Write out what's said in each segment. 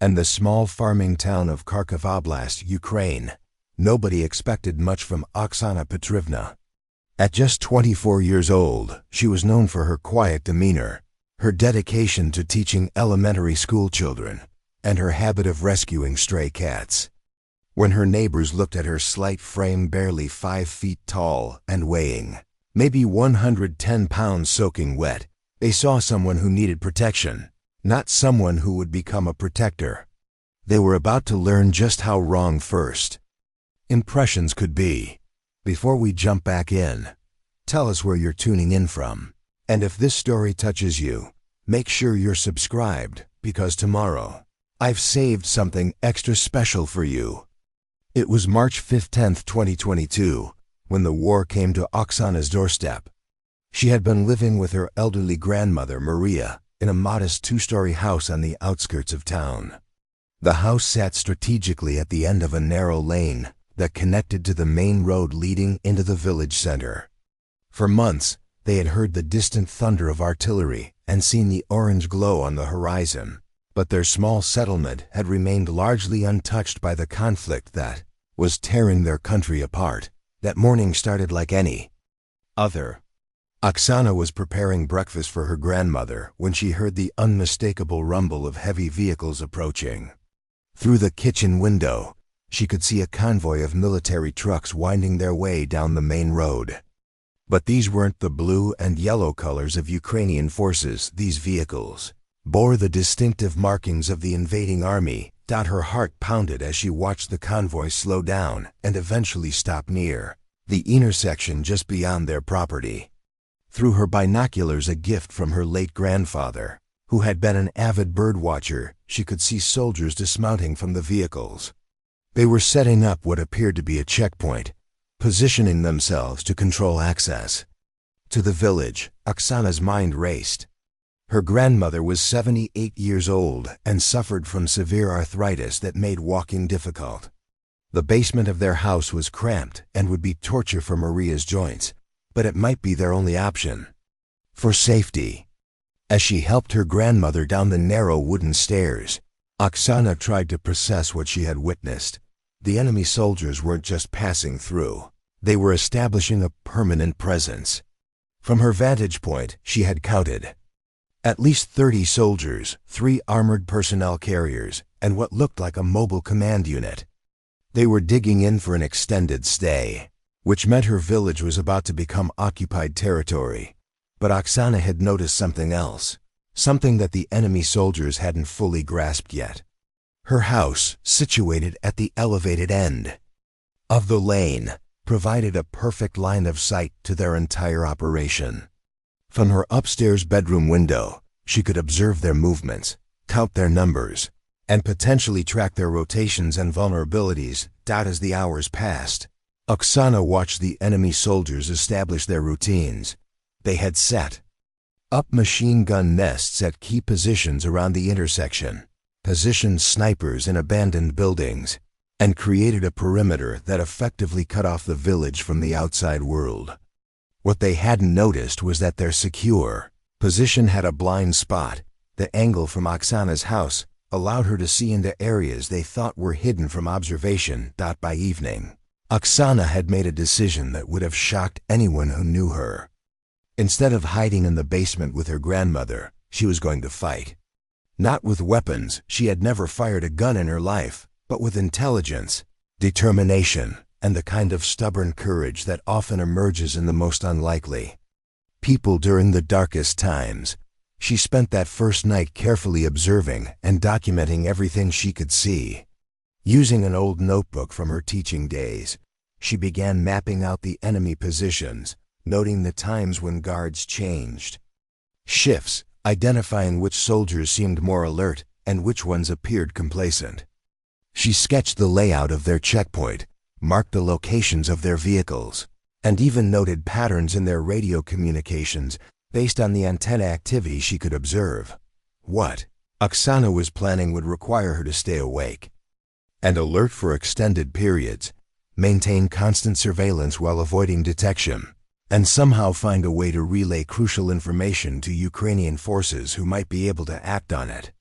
and the small farming town of Kharkiv Oblast, Ukraine. Nobody expected much from Oksana Petrivna. At just 24 years old, she was known for her quiet demeanor, her dedication to teaching elementary school children, and her habit of rescuing stray cats. When her neighbors looked at her slight frame, barely 5 feet tall and weighing maybe 110 pounds soaking wet, they saw someone who needed protection, not someone who would become a protector. They were about to learn just how wrong first impressions could be. Before we jump back in, tell us where you're tuning in from. And if this story touches you, make sure you're subscribed, because tomorrow, I've saved something extra special for you. It was March 15, 2022, when the war came to Oksana's doorstep. She had been living with her elderly grandmother, Maria, in a modest 2-story house on the outskirts of town. The house sat strategically at the end of a narrow lane that connected to the main road leading into the village center. For months, they had heard the distant thunder of artillery and seen the orange glow on the horizon, but their small settlement had remained largely untouched by the conflict that was tearing their country apart. That morning started like any other. Oksana was preparing breakfast for her grandmother when she heard the unmistakable rumble of heavy vehicles approaching. Through the kitchen window, she could see a convoy of military trucks winding their way down the main road. But these weren't the blue and yellow colors of Ukrainian forces. These vehicles bore the distinctive markings of the invading army. Her heart pounded as she watched the convoy slow down and eventually stop near the intersection just beyond their property. Through her binoculars, a gift from her late grandfather, who had been an avid birdwatcher, she could see soldiers dismounting from the vehicles. They were setting up what appeared to be a checkpoint, positioning themselves to control access to the village. Oksana's mind raced. Her grandmother was 78 years old and suffered from severe arthritis that made walking difficult. The basement of their house was cramped and would be torture for Maria's joints, but it might be their only option for safety. As she helped her grandmother down the narrow wooden stairs, Oksana tried to process what she had witnessed. The enemy soldiers weren't just passing through. They were establishing a permanent presence. From her vantage point, she had counted at least 30 soldiers, 3 armored personnel carriers, and what looked like a mobile command unit. They were digging in for an extended stay, which meant her village was about to become occupied territory. But Oksana had noticed something else, something that the enemy soldiers hadn't fully grasped yet. Her house, situated at the elevated end of the lane, provided a perfect line of sight to their entire operation. From her upstairs bedroom window, she could observe their movements, count their numbers, and potentially track their rotations and vulnerabilities. As the hours passed, Oksana watched the enemy soldiers establish their routines. They had set up machine gun nests at key positions around the intersection, positioned snipers in abandoned buildings, and created a perimeter that effectively cut off the village from the outside world. What they hadn't noticed was that their secure position had a blind spot. The angle from Oksana's house allowed her to see into areas they thought were hidden from observation. By evening, Oksana had made a decision that would have shocked anyone who knew her. Instead of hiding in the basement with her grandmother, she was going to fight. Not with weapons. She had never fired a gun in her life, but with intelligence, determination, and the kind of stubborn courage that often emerges in the most unlikely people during the darkest times. She spent that first night carefully observing and documenting everything she could see. Using an old notebook from her teaching days, she began mapping out the enemy positions, noting the times when guards changed shifts, identifying which soldiers seemed more alert and which ones appeared complacent. She sketched the layout of their checkpoint, marked the locations of their vehicles, and even noted patterns in their radio communications based on the antenna activity she could observe. What Oksana was planning would require her to stay awake and alert for extended periods, maintain constant surveillance while avoiding detection, and somehow find a way to relay crucial information to Ukrainian forces who might be able to act on it.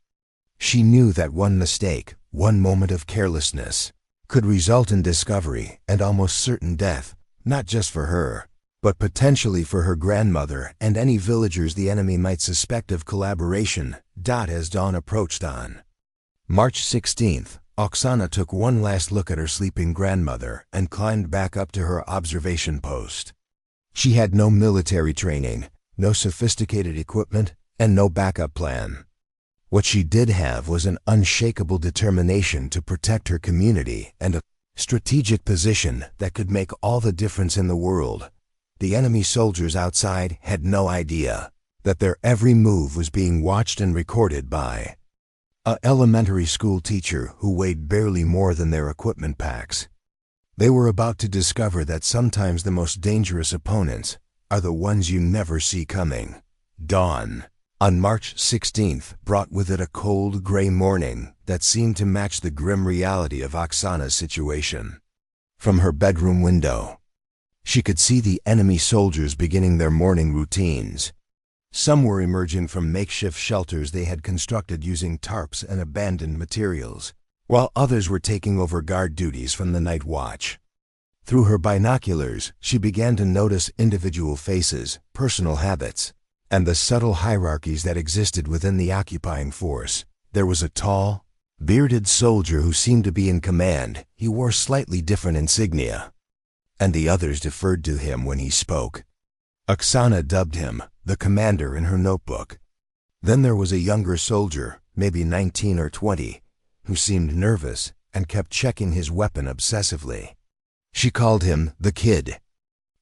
She knew that one mistake, one moment of carelessness, could result in discovery and almost certain death, not just for her, but potentially for her grandmother and any villagers the enemy might suspect of collaboration. As dawn approached on March 16th, Oksana took one last look at her sleeping grandmother and climbed back up to her observation post. She had no military training, no sophisticated equipment, and no backup plan. What she did have was an unshakable determination to protect her community and a strategic position that could make all the difference in the world. The enemy soldiers outside had no idea that their every move was being watched and recorded by an elementary school teacher who weighed barely more than their equipment packs. They were about to discover that sometimes the most dangerous opponents are the ones you never see coming. Dawn on March 16th brought with it a cold, gray morning that seemed to match the grim reality of Oksana's situation. From her bedroom window, she could see the enemy soldiers beginning their morning routines. Some were emerging from makeshift shelters they had constructed using tarps and abandoned materials, while others were taking over guard duties from the night watch. Through her binoculars, she began to notice individual faces, personal habits, and the subtle hierarchies that existed within the occupying force. There was a tall, bearded soldier who seemed to be in command. He wore slightly different insignia, and the others deferred to him when he spoke. Oksana dubbed him the commander in her notebook. Then there was a younger soldier, maybe 19 or 20, who seemed nervous and kept checking his weapon obsessively. She called him the kid.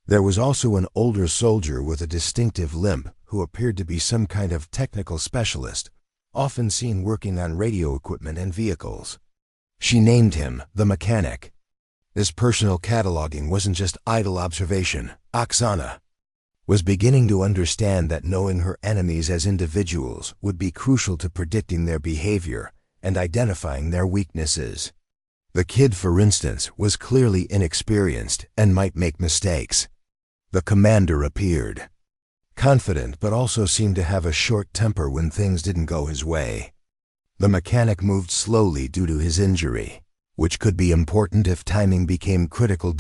There was also an older soldier with a distinctive limp who appeared to be some kind of technical specialist, often seen working on radio equipment and vehicles. She named him the mechanic. This personal cataloging wasn't just idle observation. Oksana was beginning to understand that knowing her enemies as individuals would be crucial to predicting their behavior and identifying their weaknesses. The kid, for instance, was clearly inexperienced and might make mistakes. The commander appeared confident, but also seemed to have a short temper when things didn't go his way. The mechanic moved slowly due to his injury, which could be important if timing became critical.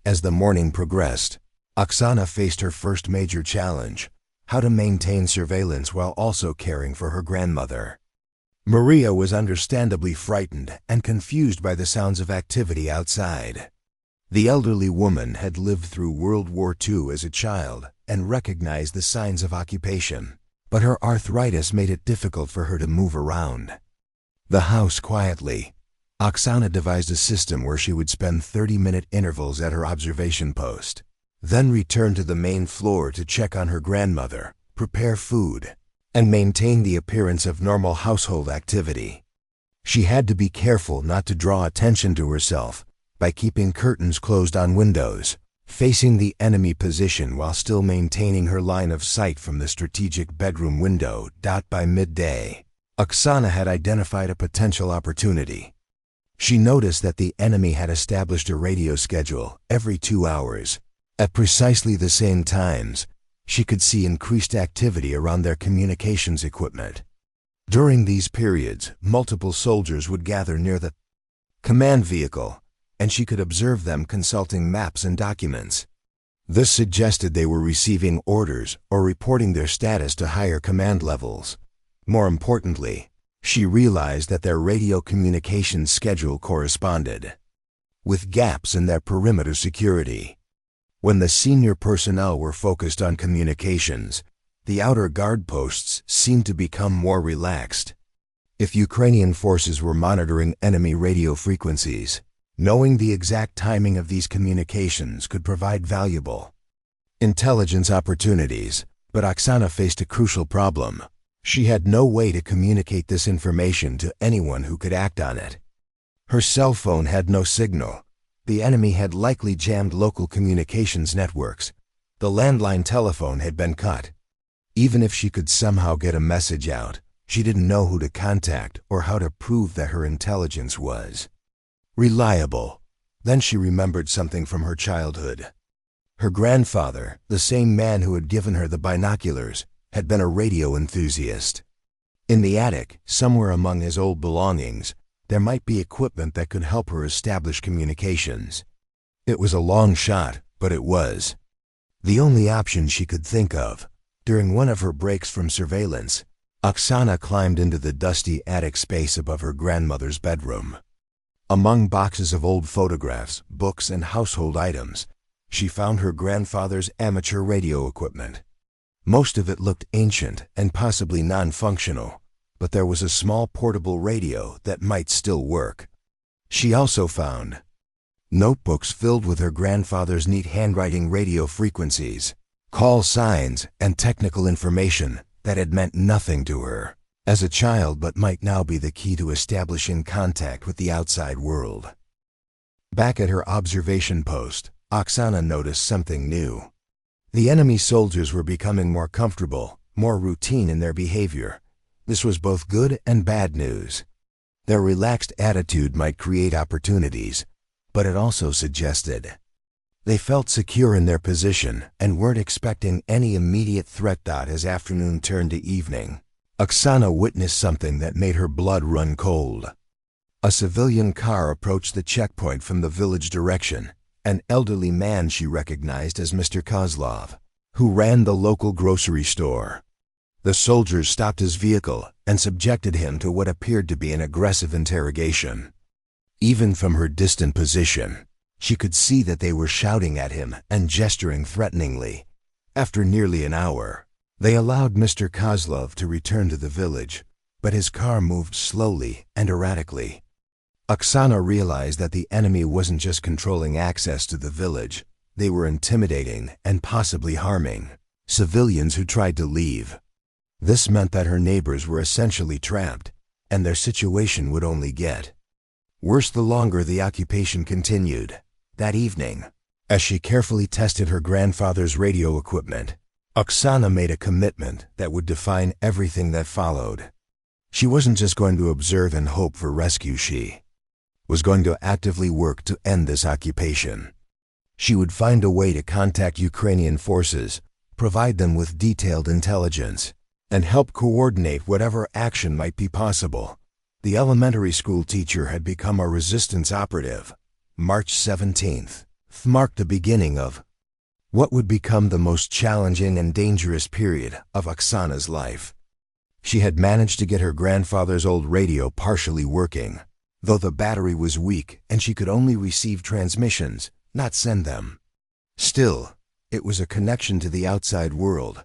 As the morning progressed, Oksana faced her first major challenge: how to maintain surveillance while also caring for her grandmother. Maria was understandably frightened and confused by the sounds of activity outside. The elderly woman had lived through World War II as a child and recognized the signs of occupation, but her arthritis made it difficult for her to move around the house quietly. Oksana devised a system where she would spend 30-minute intervals at her observation post, then return to the main floor to check on her grandmother, prepare food, and maintain the appearance of normal household activity. She had to be careful not to draw attention to herself by keeping curtains closed on windows, facing the enemy position while still maintaining her line of sight from the strategic bedroom window. By midday, Oksana had identified a potential opportunity. She noticed that the enemy had established a radio schedule every 2 hours. At precisely the same times, she could see increased activity around their communications equipment. During these periods, multiple soldiers would gather near the command vehicle, and she could observe them consulting maps and documents. This suggested they were receiving orders or reporting their status to higher command levels. More importantly, she realized that their radio communications schedule corresponded with gaps in their perimeter security. When the senior personnel were focused on communications, the outer guard posts seemed to become more relaxed. If Ukrainian forces were monitoring enemy radio frequencies, knowing the exact timing of these communications could provide valuable intelligence opportunities. But Oksana faced a crucial problem. She had no way to communicate this information to anyone who could act on it. Her cell phone had no signal. The enemy had likely jammed local communications networks. The landline telephone had been cut. Even if she could somehow get a message out, she didn't know who to contact or how to prove that her intelligence was reliable. Then she remembered something from her childhood. Her grandfather, the same man who had given her the binoculars, had been a radio enthusiast. In the attic, somewhere among his old belongings, there might be equipment that could help her establish communications. It was a long shot, but it was the only option she could think of. During one of her breaks from surveillance, Oksana climbed into the dusty attic space above her grandmother's bedroom. Among boxes of old photographs, books, and household items, she found her grandfather's amateur radio equipment. Most of it looked ancient and possibly non-functional, but there was a small portable radio that might still work. She also found notebooks filled with her grandfather's neat handwriting radio frequencies, call signs, and technical information that had meant nothing to her as a child but might now be the key to establishing contact with the outside world. Back at her observation post, Oksana noticed something new. The enemy soldiers were becoming more comfortable, more routine in their behavior. This was both good and bad news. Their relaxed attitude might create opportunities, but it also suggested they felt secure in their position and weren't expecting any immediate threat. As afternoon turned to evening, Oksana witnessed something that made her blood run cold. A civilian car approached the checkpoint from the village direction, an elderly man she recognized as Mr. Kozlov, who ran the local grocery store. The soldiers stopped his vehicle and subjected him to what appeared to be an aggressive interrogation. Even from her distant position, she could see that they were shouting at him and gesturing threateningly. After nearly an hour, they allowed Mr. Kozlov to return to the village, but his car moved slowly and erratically. Oksana realized that the enemy wasn't just controlling access to the village, they were intimidating and possibly harming civilians who tried to leave. This meant that her neighbors were essentially trapped, and their situation would only get worse the longer the occupation continued. That evening, as she carefully tested her grandfather's radio equipment, Oksana made a commitment that would define everything that followed. She wasn't just going to observe and hope for rescue, she was going to actively work to end this occupation. She would find a way to contact Ukrainian forces, provide them with detailed intelligence, and help coordinate whatever action might be possible. The elementary school teacher had become a resistance operative. March 17th marked the beginning of what would become the most challenging and dangerous period of Oksana's life. She had managed to get her grandfather's old radio partially working, though the battery was weak and she could only receive transmissions, not send them. Still, it was a connection to the outside world,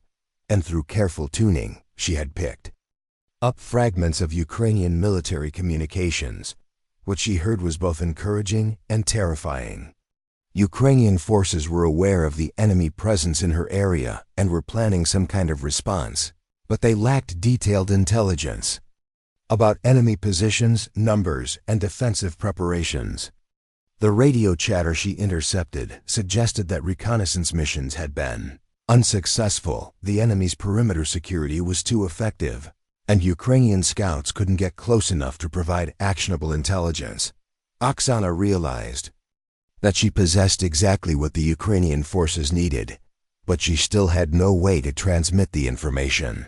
and through careful tuning, she had picked up fragments of Ukrainian military communications. What she heard was both encouraging and terrifying. Ukrainian forces were aware of the enemy presence in her area and were planning some kind of response, but they lacked detailed intelligence about enemy positions, numbers, and defensive preparations. The radio chatter she intercepted suggested that reconnaissance missions had been unsuccessful, the enemy's perimeter security was too effective, and Ukrainian scouts couldn't get close enough to provide actionable intelligence. Oksana realized that she possessed exactly what the Ukrainian forces needed, but she still had no way to transmit the information.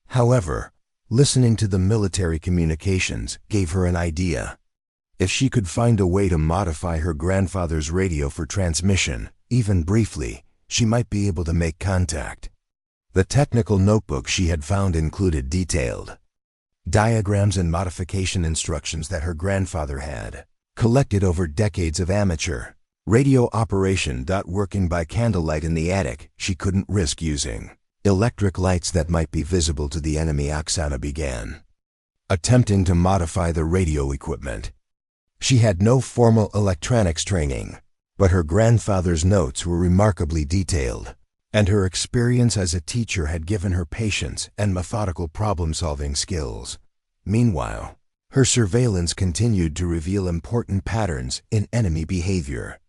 However, listening to the military communications gave her an idea. If she could find a way to modify her grandfather's radio for transmission, even briefly, she might be able to make contact. The technical notebook she had found included detailed diagrams and modification instructions that her grandfather had collected over decades of amateur radio operation. Working by candlelight in the attic, she couldn't risk using electric lights that might be visible to the enemy. Oksana began attempting to modify the radio equipment. She had no formal electronics training, but her grandfather's notes were remarkably detailed, and her experience as a teacher had given her patience and methodical problem-solving skills. Meanwhile, her surveillance continued to reveal important patterns in enemy behavior.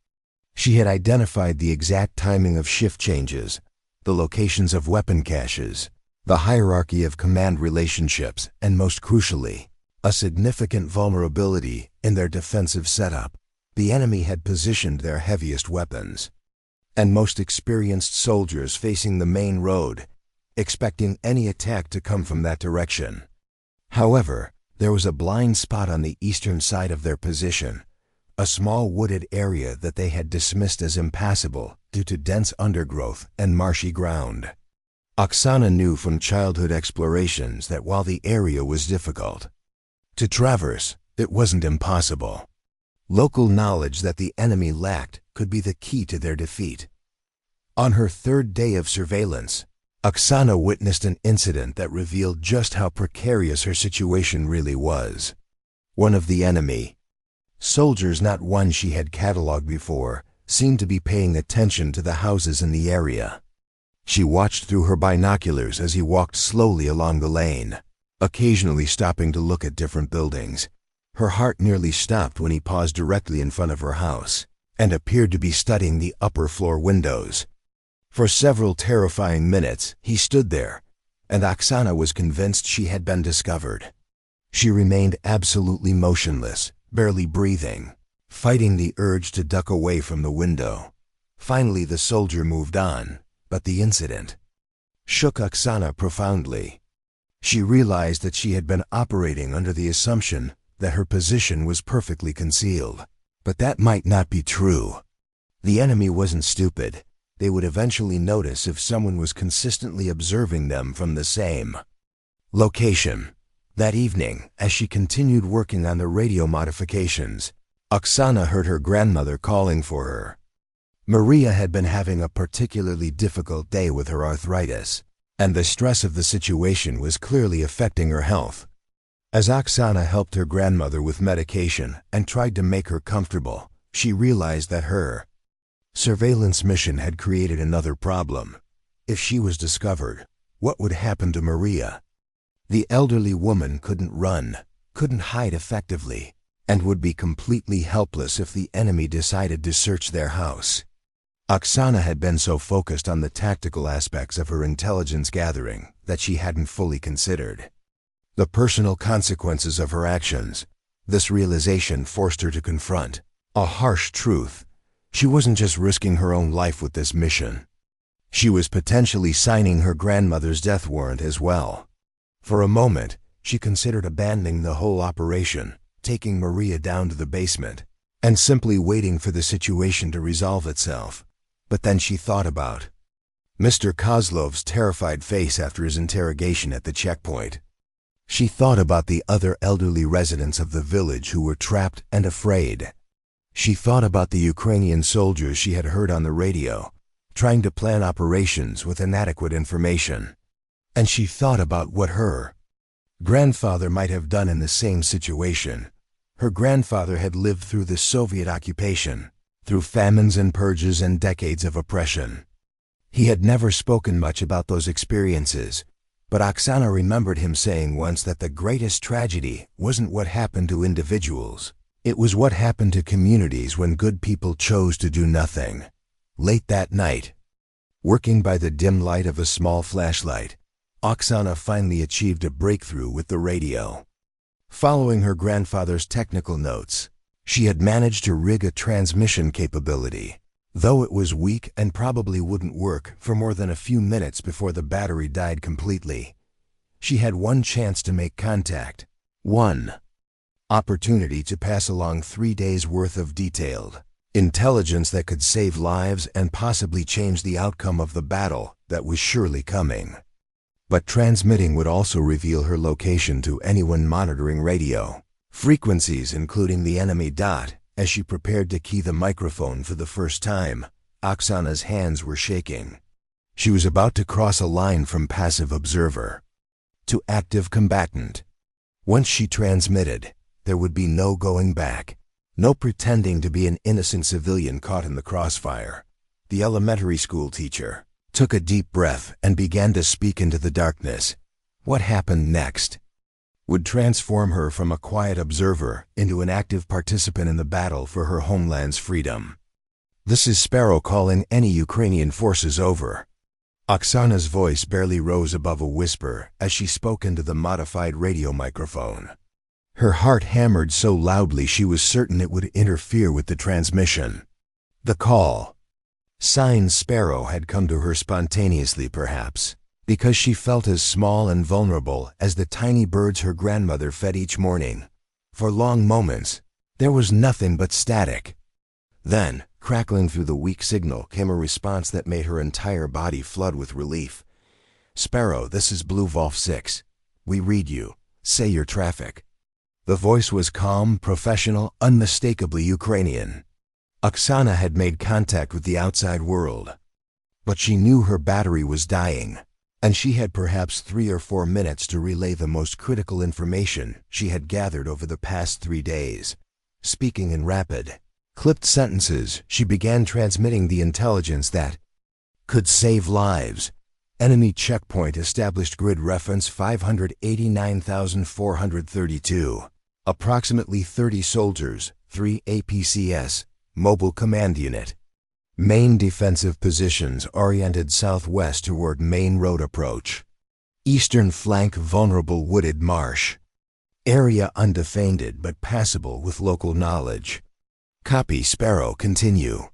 She had identified the exact timing of shift changes, the locations of weapon caches, the hierarchy of command relationships, and most crucially, a significant vulnerability in their defensive setup. The enemy had positioned their heaviest weapons and most experienced soldiers facing the main road, expecting any attack to come from that direction. However, there was a blind spot on the eastern side of their position, a small wooded area that they had dismissed as impassable due to dense undergrowth and marshy ground. Oksana knew from childhood explorations that while the area was difficult to traverse, it wasn't impossible. Local knowledge that the enemy lacked could be the key to their defeat. On her third day of surveillance, Oksana witnessed an incident that revealed just how precarious her situation really was. One of the enemy soldiers, not one she had catalogued before, seemed to be paying attention to the houses in the area. She watched through her binoculars as he walked slowly along the lane, occasionally stopping to look at different buildings. Her heart nearly stopped when he paused directly in front of her house and appeared to be studying the upper floor windows. For several terrifying minutes, he stood there, and Oksana was convinced she had been discovered. She remained absolutely motionless, barely breathing, fighting the urge to duck away from the window. Finally, the soldier moved on, but the incident shook Oksana profoundly. She realized that she had been operating under the assumption that her position was perfectly concealed. But that might not be true. The enemy wasn't stupid. They would eventually notice if someone was consistently observing them from the same location. That evening, as she continued working on the radio modifications, Oksana heard her grandmother calling for her. Maria had been having a particularly difficult day with her arthritis, and the stress of the situation was clearly affecting her health. As Oksana helped her grandmother with medication and tried to make her comfortable, she realized that her surveillance mission had created another problem. If she was discovered, what would happen to Maria? The elderly woman couldn't run, couldn't hide effectively, and would be completely helpless if the enemy decided to search their house. Oksana had been so focused on the tactical aspects of her intelligence gathering that she hadn't fully considered the personal consequences of her actions. This realization forced her to confront a harsh truth. She wasn't just risking her own life with this mission. She was potentially signing her grandmother's death warrant as well. For a moment, she considered abandoning the whole operation, taking Maria down to the basement, and simply waiting for the situation to resolve itself. But then she thought about Mr. Kozlov's terrified face after his interrogation at the checkpoint. She thought about the other elderly residents of the village who were trapped and afraid. She thought about the Ukrainian soldiers she had heard on the radio, trying to plan operations with inadequate information. And she thought about what her grandfather might have done in the same situation. Her grandfather had lived through the Soviet occupation, through famines and purges and decades of oppression. He had never spoken much about those experiences, but Oksana remembered him saying once that the greatest tragedy wasn't what happened to individuals. It was what happened to communities when good people chose to do nothing. Late that night, working by the dim light of a small flashlight, Oksana finally achieved a breakthrough with the radio. Following her grandfather's technical notes, she had managed to rig a transmission capability, though it was weak and probably wouldn't work for more than a few minutes before the battery died completely. She had one chance to make contact, one opportunity to pass along 3 days' worth of detailed intelligence that could save lives and possibly change the outcome of the battle that was surely coming. But transmitting would also reveal her location to anyone monitoring radio frequencies, including the enemy. As she prepared to key the microphone for the first time, Oksana's hands were shaking. She was about to cross a line from passive observer to active combatant. Once she transmitted, there would be no going back, no pretending to be an innocent civilian caught in the crossfire. The elementary school teacher took a deep breath and began to speak into the darkness. What happened next would transform her from a quiet observer into an active participant in the battle for her homeland's freedom. "This is Sparrow calling any Ukrainian forces over." Oksana's voice barely rose above a whisper as she spoke into the modified radio microphone. Her heart hammered so loudly she was certain it would interfere with the transmission. The call, signed Sparrow, had come to her spontaneously perhaps, because she felt as small and vulnerable as the tiny birds her grandmother fed each morning. For long moments, there was nothing but static. Then, crackling through the weak signal, came a response that made her entire body flood with relief. "Sparrow, this is Blue Wolf 6. We read you. Say your traffic." The voice was calm, professional, unmistakably Ukrainian. Oksana had made contact with the outside world. But she knew her battery was dying, and she had perhaps 3 or 4 minutes to relay the most critical information she had gathered over the past 3 days. Speaking in rapid, clipped sentences, she began transmitting the intelligence that could save lives. Enemy checkpoint established, grid reference 589,432. Approximately 30 soldiers, 3 APCS, mobile command unit. Main defensive positions oriented southwest toward main road approach. Eastern flank vulnerable wooded marsh. Area undefended but passable with local knowledge. Copy, Sparrow, continue.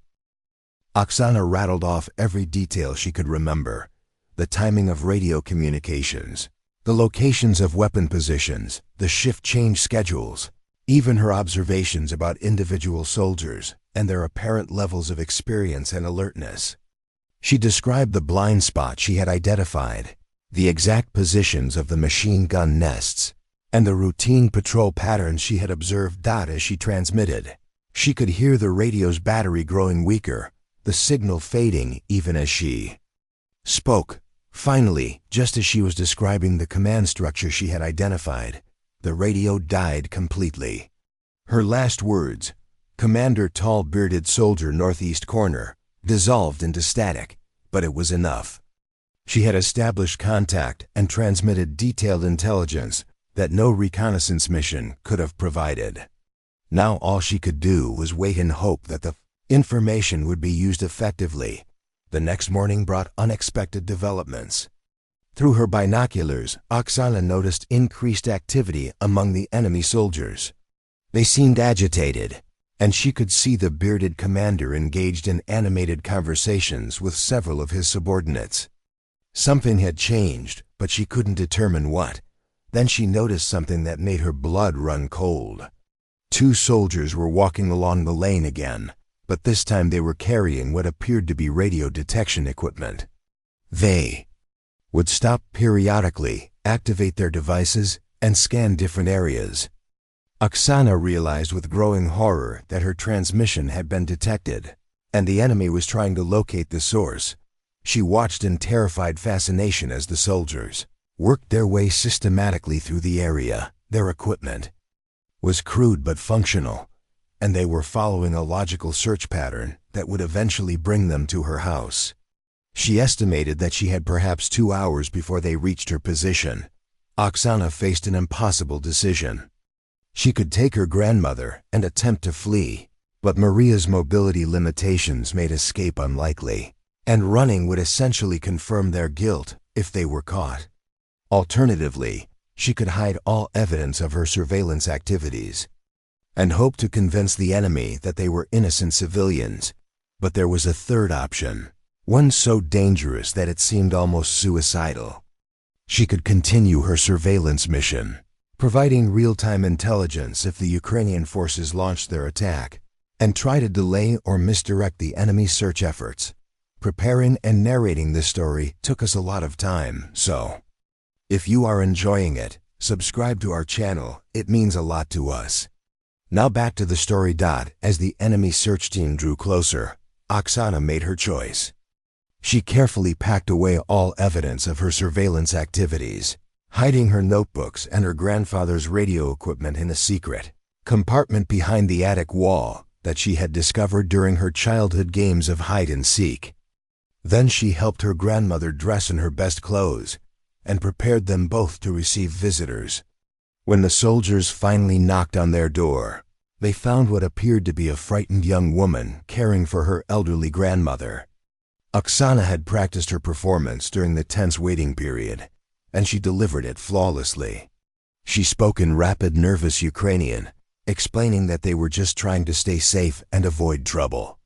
Oksana rattled off every detail she could remember. The timing of radio communications, the locations of weapon positions, the shift change schedules, even her observations about individual soldiers and their apparent levels of experience and alertness. She described the blind spot she had identified, the exact positions of the machine gun nests, and the routine patrol patterns she had observed. As she transmitted, she could hear the radio's battery growing weaker, the signal fading even as she spoke. Finally, just as she was describing the command structure she had identified, the radio died completely. Her last words, "Commander, tall bearded soldier, northeast corner," dissolved into static, but it was enough. She had established contact and transmitted detailed intelligence that no reconnaissance mission could have provided. Now all she could do was wait and hope that the information would be used effectively. The next morning brought unexpected developments. Through her binoculars, Oksana noticed increased activity among the enemy soldiers. They seemed agitated, and she could see the bearded commander engaged in animated conversations with several of his subordinates. Something had changed, but she couldn't determine what. Then she noticed something that made her blood run cold. 2 soldiers were walking along the lane again, but this time they were carrying what appeared to be radio detection equipment. They would stop periodically, activate their devices, and scan different areas. Oksana realized with growing horror that her transmission had been detected, and the enemy was trying to locate the source. She watched in terrified fascination as the soldiers worked their way systematically through the area. Their equipment was crude but functional, and they were following a logical search pattern that would eventually bring them to her house. She estimated that she had perhaps 2 hours before they reached her position. Oksana faced an impossible decision. She could take her grandmother and attempt to flee, but Maria's mobility limitations made escape unlikely, and running would essentially confirm their guilt if they were caught. Alternatively, she could hide all evidence of her surveillance activities and hope to convince the enemy that they were innocent civilians. But there was a third option, one so dangerous that it seemed almost suicidal. She could continue her surveillance mission, providing real-time intelligence if the Ukrainian forces launched their attack, and try to delay or misdirect the enemy's search efforts. Preparing and narrating this story took us a lot of time, so if you are enjoying it, subscribe to our channel. It means a lot to us. Now back to the story. As the enemy search team drew closer, Oksana made her choice. She carefully packed away all evidence of her surveillance activities, hiding her notebooks and her grandfather's radio equipment in a secret compartment behind the attic wall that she had discovered during her childhood games of hide and seek. Then she helped her grandmother dress in her best clothes and prepared them both to receive visitors. When the soldiers finally knocked on their door, they found what appeared to be a frightened young woman caring for her elderly grandmother. Oksana had practiced her performance during the tense waiting period, and she delivered it flawlessly. She spoke in rapid, nervous Ukrainian, explaining that they were just trying to stay safe and avoid trouble.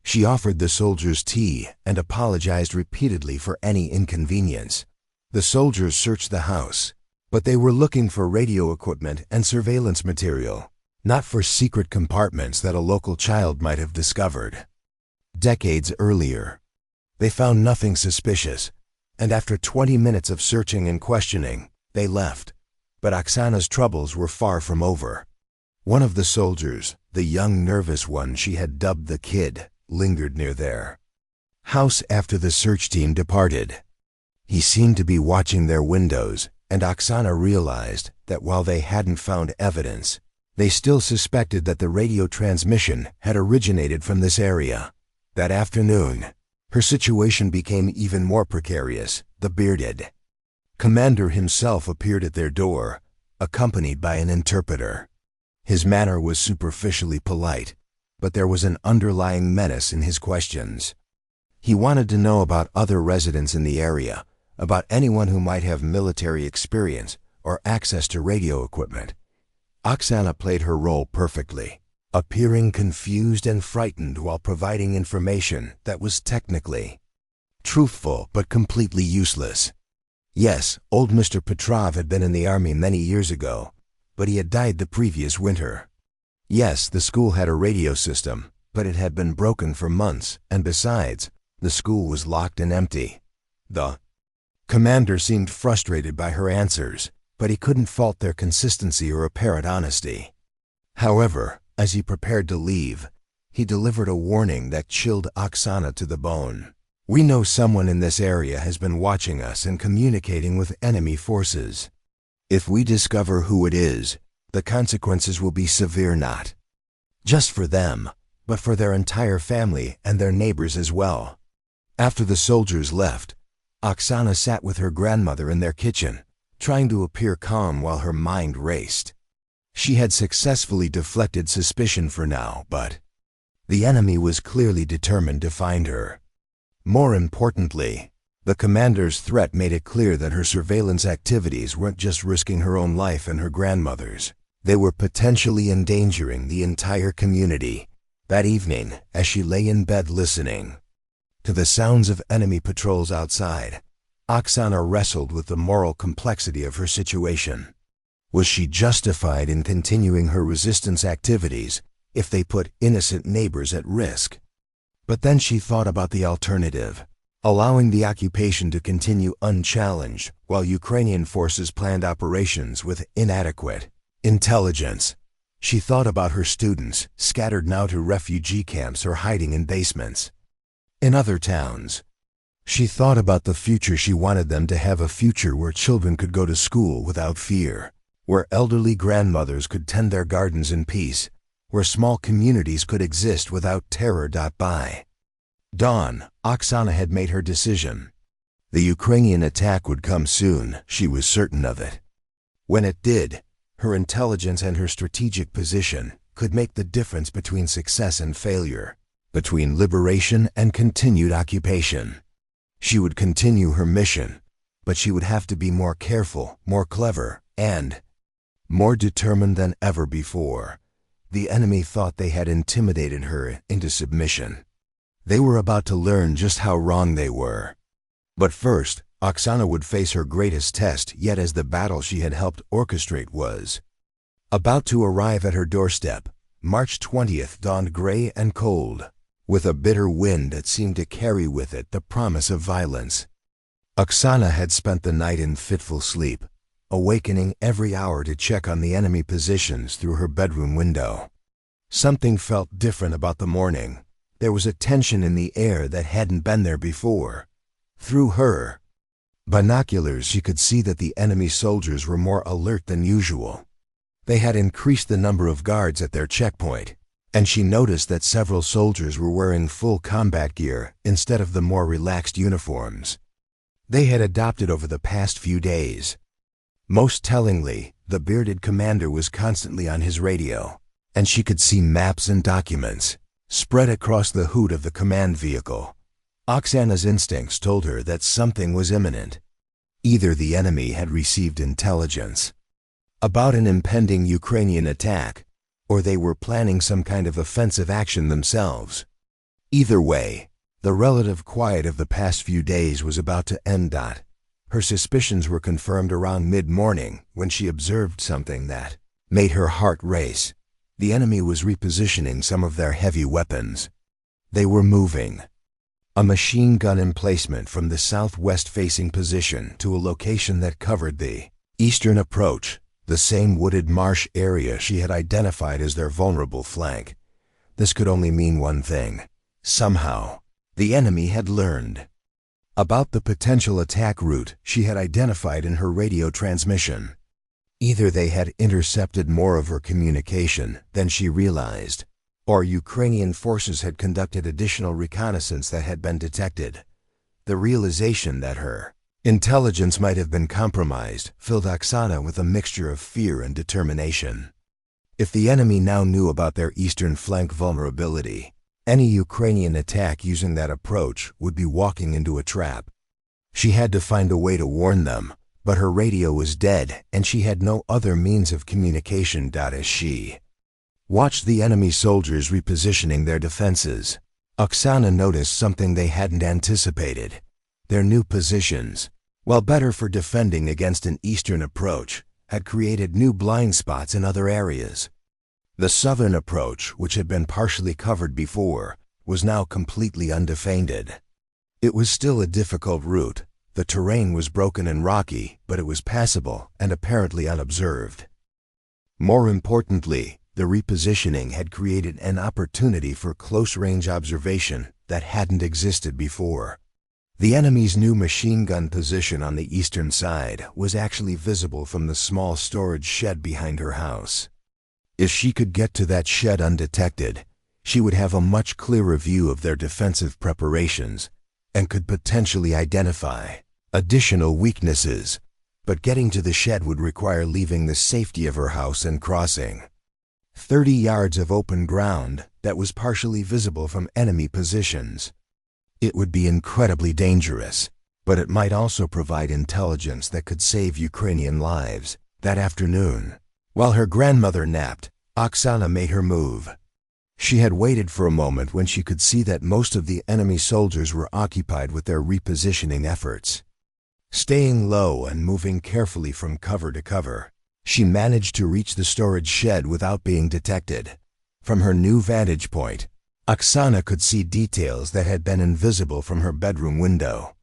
She offered the soldiers tea and apologized repeatedly for any inconvenience, The soldiers searched the house, but they were looking for radio equipment and surveillance material, not for secret compartments that a local child might have discovered. Decades earlier, they found nothing suspicious, and after 20 minutes of searching and questioning, they left. But Oksana's troubles were far from over. One of the soldiers, the young nervous one she had dubbed the Kid, lingered near their house after the search team departed. He seemed to be watching their windows, and Oksana realized that while they hadn't found evidence, they still suspected that the radio transmission had originated from this area. That afternoon, her situation became even more precarious. The bearded commander himself appeared at their door, accompanied by an interpreter. His manner was superficially polite, but there was an underlying menace in his questions. He wanted to know about other residents in the area, about anyone who might have military experience or access to radio equipment. Oksana played her role perfectly, appearing confused and frightened while providing information that was technically truthful but completely useless. Yes, old Mr. Petrov had been in the army many years ago, but he had died the previous winter. Yes, the school had a radio system, but it had been broken for months, and besides, the school was locked and empty. The commander seemed frustrated by her answers, but he couldn't fault their consistency or apparent honesty. However, as he prepared to leave, he delivered a warning that chilled Oksana to the bone. "We know someone in this area has been watching us and communicating with enemy forces. If we discover who it is, the consequences will be severe, not just for them, but for their entire family and their neighbors as well." After the soldiers left, Oksana sat with her grandmother in their kitchen, trying to appear calm while her mind raced. She had successfully deflected suspicion for now, but the enemy was clearly determined to find her. More importantly, the commander's threat made it clear that her surveillance activities weren't just risking her own life and her grandmother's. They were potentially endangering the entire community. That evening, as she lay in bed listening to the sounds of enemy patrols outside, Oksana wrestled with the moral complexity of her situation. Was she justified in continuing her resistance activities if they put innocent neighbors at risk? But then she thought about the alternative, allowing the occupation to continue unchallenged while Ukrainian forces planned operations with inadequate intelligence. She thought about her students, scattered now to refugee camps or hiding in basements in other towns. She thought about the future she wanted them to have, a future where children could go to school without fear, where elderly grandmothers could tend their gardens in peace, where small communities could exist without terror. By dawn, Oksana had made her decision. The Ukrainian attack would come soon, she was certain of it. When it did, her intelligence and her strategic position could make the difference between success and failure, between liberation and continued occupation. She would continue her mission, but she would have to be more careful, more clever, and more determined than ever before. The enemy thought they had intimidated her into submission. They were about to learn just how wrong they were. But first, Oksana would face her greatest test yet, as the battle she had helped orchestrate was about to arrive at her doorstep. March 20th dawned gray and cold, with a bitter wind that seemed to carry with it the promise of violence. Oksana had spent the night in fitful sleep, awakening every hour to check on the enemy positions through her bedroom window. Something felt different about the morning. There was a tension in the air that hadn't been there before. Through her binoculars, she could see that the enemy soldiers were more alert than usual. They had increased the number of guards at their checkpoint, and she noticed that several soldiers were wearing full combat gear instead of the more relaxed uniforms they had adopted over the past few days. Most tellingly, the bearded commander was constantly on his radio, and she could see maps and documents spread across the hood of the command vehicle. Oksana's instincts told her that something was imminent. Either the enemy had received intelligence about an impending Ukrainian attack, or they were planning some kind of offensive action themselves. Either way, the relative quiet of the past few days was about to end. Her suspicions were confirmed around mid-morning when she observed something that made her heart race. The enemy was repositioning some of their heavy weapons. They were moving a machine gun emplacement from the southwest-facing position to a location that covered the eastern approach, the same wooded marsh area she had identified as their vulnerable flank. This could only mean one thing. Somehow, the enemy had learned about the potential attack route she had identified in her radio transmission. Either they had intercepted more of her communication than she realized, or Ukrainian forces had conducted additional reconnaissance that had been detected. The realization that her intelligence might have been compromised filled Oksana with a mixture of fear and determination. If the enemy now knew about their eastern flank vulnerability, any Ukrainian attack using that approach would be walking into a trap. She had to find a way to warn them, but her radio was dead and she had no other means of communication. As she watched the enemy soldiers repositioning their defenses, Oksana noticed something they hadn't anticipated. Their new positions, while better for defending against an eastern approach, had created new blind spots in other areas. The southern approach, which had been partially covered before, was now completely undefended. It was still a difficult route. The terrain was broken and rocky, but it was passable and apparently unobserved. More importantly, the repositioning had created an opportunity for close-range observation that hadn't existed before. The enemy's new machine gun position on the eastern side was actually visible from the small storage shed behind her house. If she could get to that shed undetected, she would have a much clearer view of their defensive preparations and could potentially identify additional weaknesses, but getting to the shed would require leaving the safety of her house and crossing 30 yards of open ground that was partially visible from enemy positions. It would be incredibly dangerous, but it might also provide intelligence that could save Ukrainian lives. That afternoon, while her grandmother napped, Oksana made her move. She had waited for a moment when she could see that most of the enemy soldiers were occupied with their repositioning efforts. Staying low and moving carefully from cover to cover, she managed to reach the storage shed without being detected. From her new vantage point, Oksana could see details that had been invisible from her bedroom window.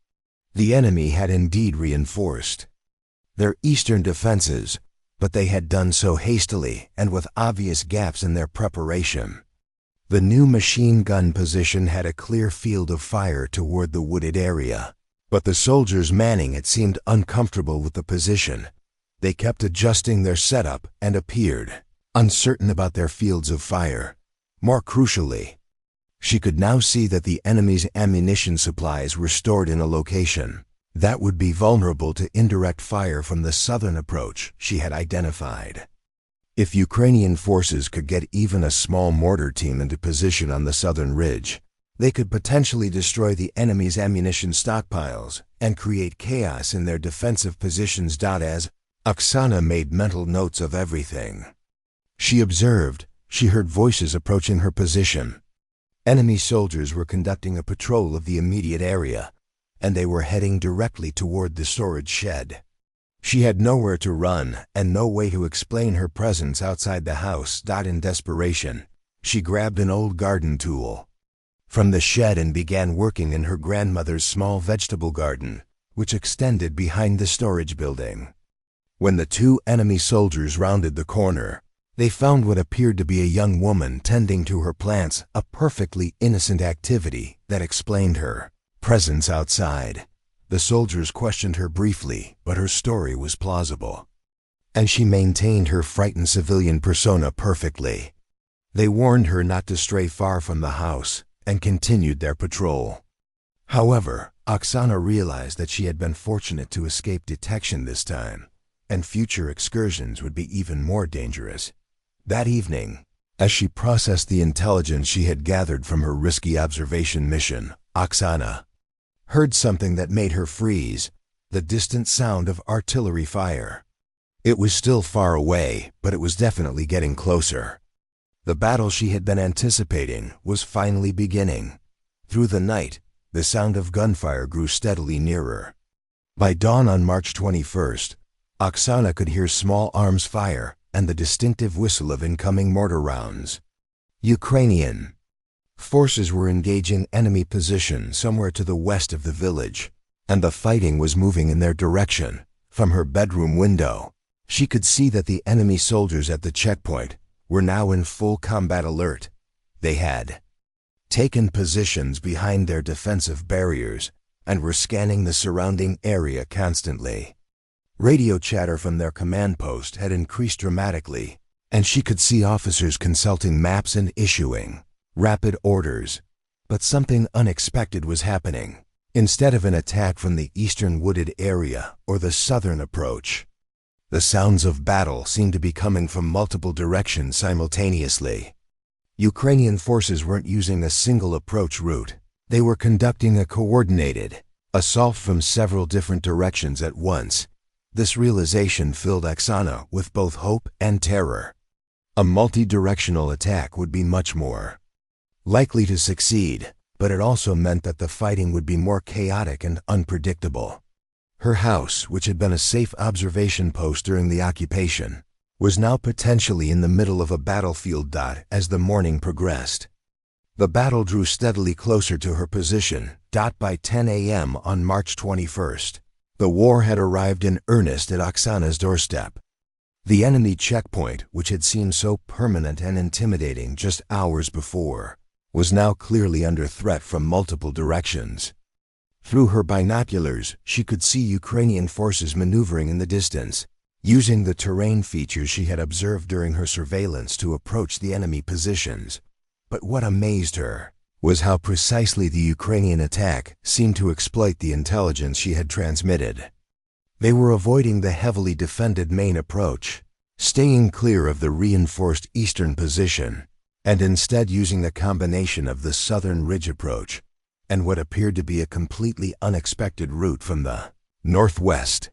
The enemy had indeed reinforced their eastern defenses, but they had done so hastily and with obvious gaps in their preparation. The new machine gun position had a clear field of fire toward the wooded area, but the soldiers manning it seemed uncomfortable with the position. They kept adjusting their setup and appeared uncertain about their fields of fire. More crucially, she could now see that the enemy's ammunition supplies were stored in a location that would be vulnerable to indirect fire from the southern approach she had identified. If Ukrainian forces could get even a small mortar team into position on the southern ridge, they could potentially destroy the enemy's ammunition stockpiles and create chaos in their defensive positions. As Oksana made mental notes of everything she observed, she heard voices approaching her position. Enemy soldiers were conducting a patrol of the immediate area, and they were heading directly toward the storage shed. She had nowhere to run and no way to explain her presence outside the house. In desperation, she grabbed an old garden tool from the shed and began working in her grandmother's small vegetable garden, which extended behind the storage building. When the two enemy soldiers rounded the corner, they found what appeared to be a young woman tending to her plants, a perfectly innocent activity that explained her presence outside. The soldiers questioned her briefly, but her story was plausible, and she maintained her frightened civilian persona perfectly. They warned her not to stray far from the house and continued their patrol. However, Oksana realized that she had been fortunate to escape detection this time, and future excursions would be even more dangerous. That evening, as she processed the intelligence she had gathered from her risky observation mission, Oksana heard something that made her freeze, the distant sound of artillery fire. It was still far away, but it was definitely getting closer. The battle she had been anticipating was finally beginning. Through the night, the sound of gunfire grew steadily nearer. By dawn on March 21st, Oksana could hear small arms fire and the distinctive whistle of incoming mortar rounds. Ukrainian forces were engaging enemy position somewhere to the west of the village, and the fighting was moving in their direction. From her bedroom window, she could see that the enemy soldiers at the checkpoint were now in full combat alert. They had taken positions behind their defensive barriers and were scanning the surrounding area constantly. Radio chatter from their command post had increased dramatically, and she could see officers consulting maps and issuing rapid orders. But something unexpected was happening. Instead of an attack from the eastern wooded area or the southern approach, the sounds of battle seemed to be coming from multiple directions simultaneously. Ukrainian forces weren't using a single approach route. They were conducting a coordinated assault from several different directions at once. This realization filled Oksana with both hope and terror. A multi-directional attack would be much more likely to succeed, but it also meant that the fighting would be more chaotic and unpredictable. Her house, which had been a safe observation post during the occupation, was now potentially in the middle of a battlefield. As the morning progressed, the battle drew steadily closer to her position. By 10 a.m. on March 21st, the war had arrived in earnest at Oksana's doorstep. The enemy checkpoint, which had seemed so permanent and intimidating just hours before, was now clearly under threat from multiple directions. Through her binoculars, she could see Ukrainian forces maneuvering in the distance, using the terrain features she had observed during her surveillance to approach the enemy positions. But what amazed her was how precisely the Ukrainian attack seemed to exploit the intelligence she had transmitted. They were avoiding the heavily defended main approach, staying clear of the reinforced eastern position, and instead using the combination of the southern ridge approach and what appeared to be a completely unexpected route from the northwest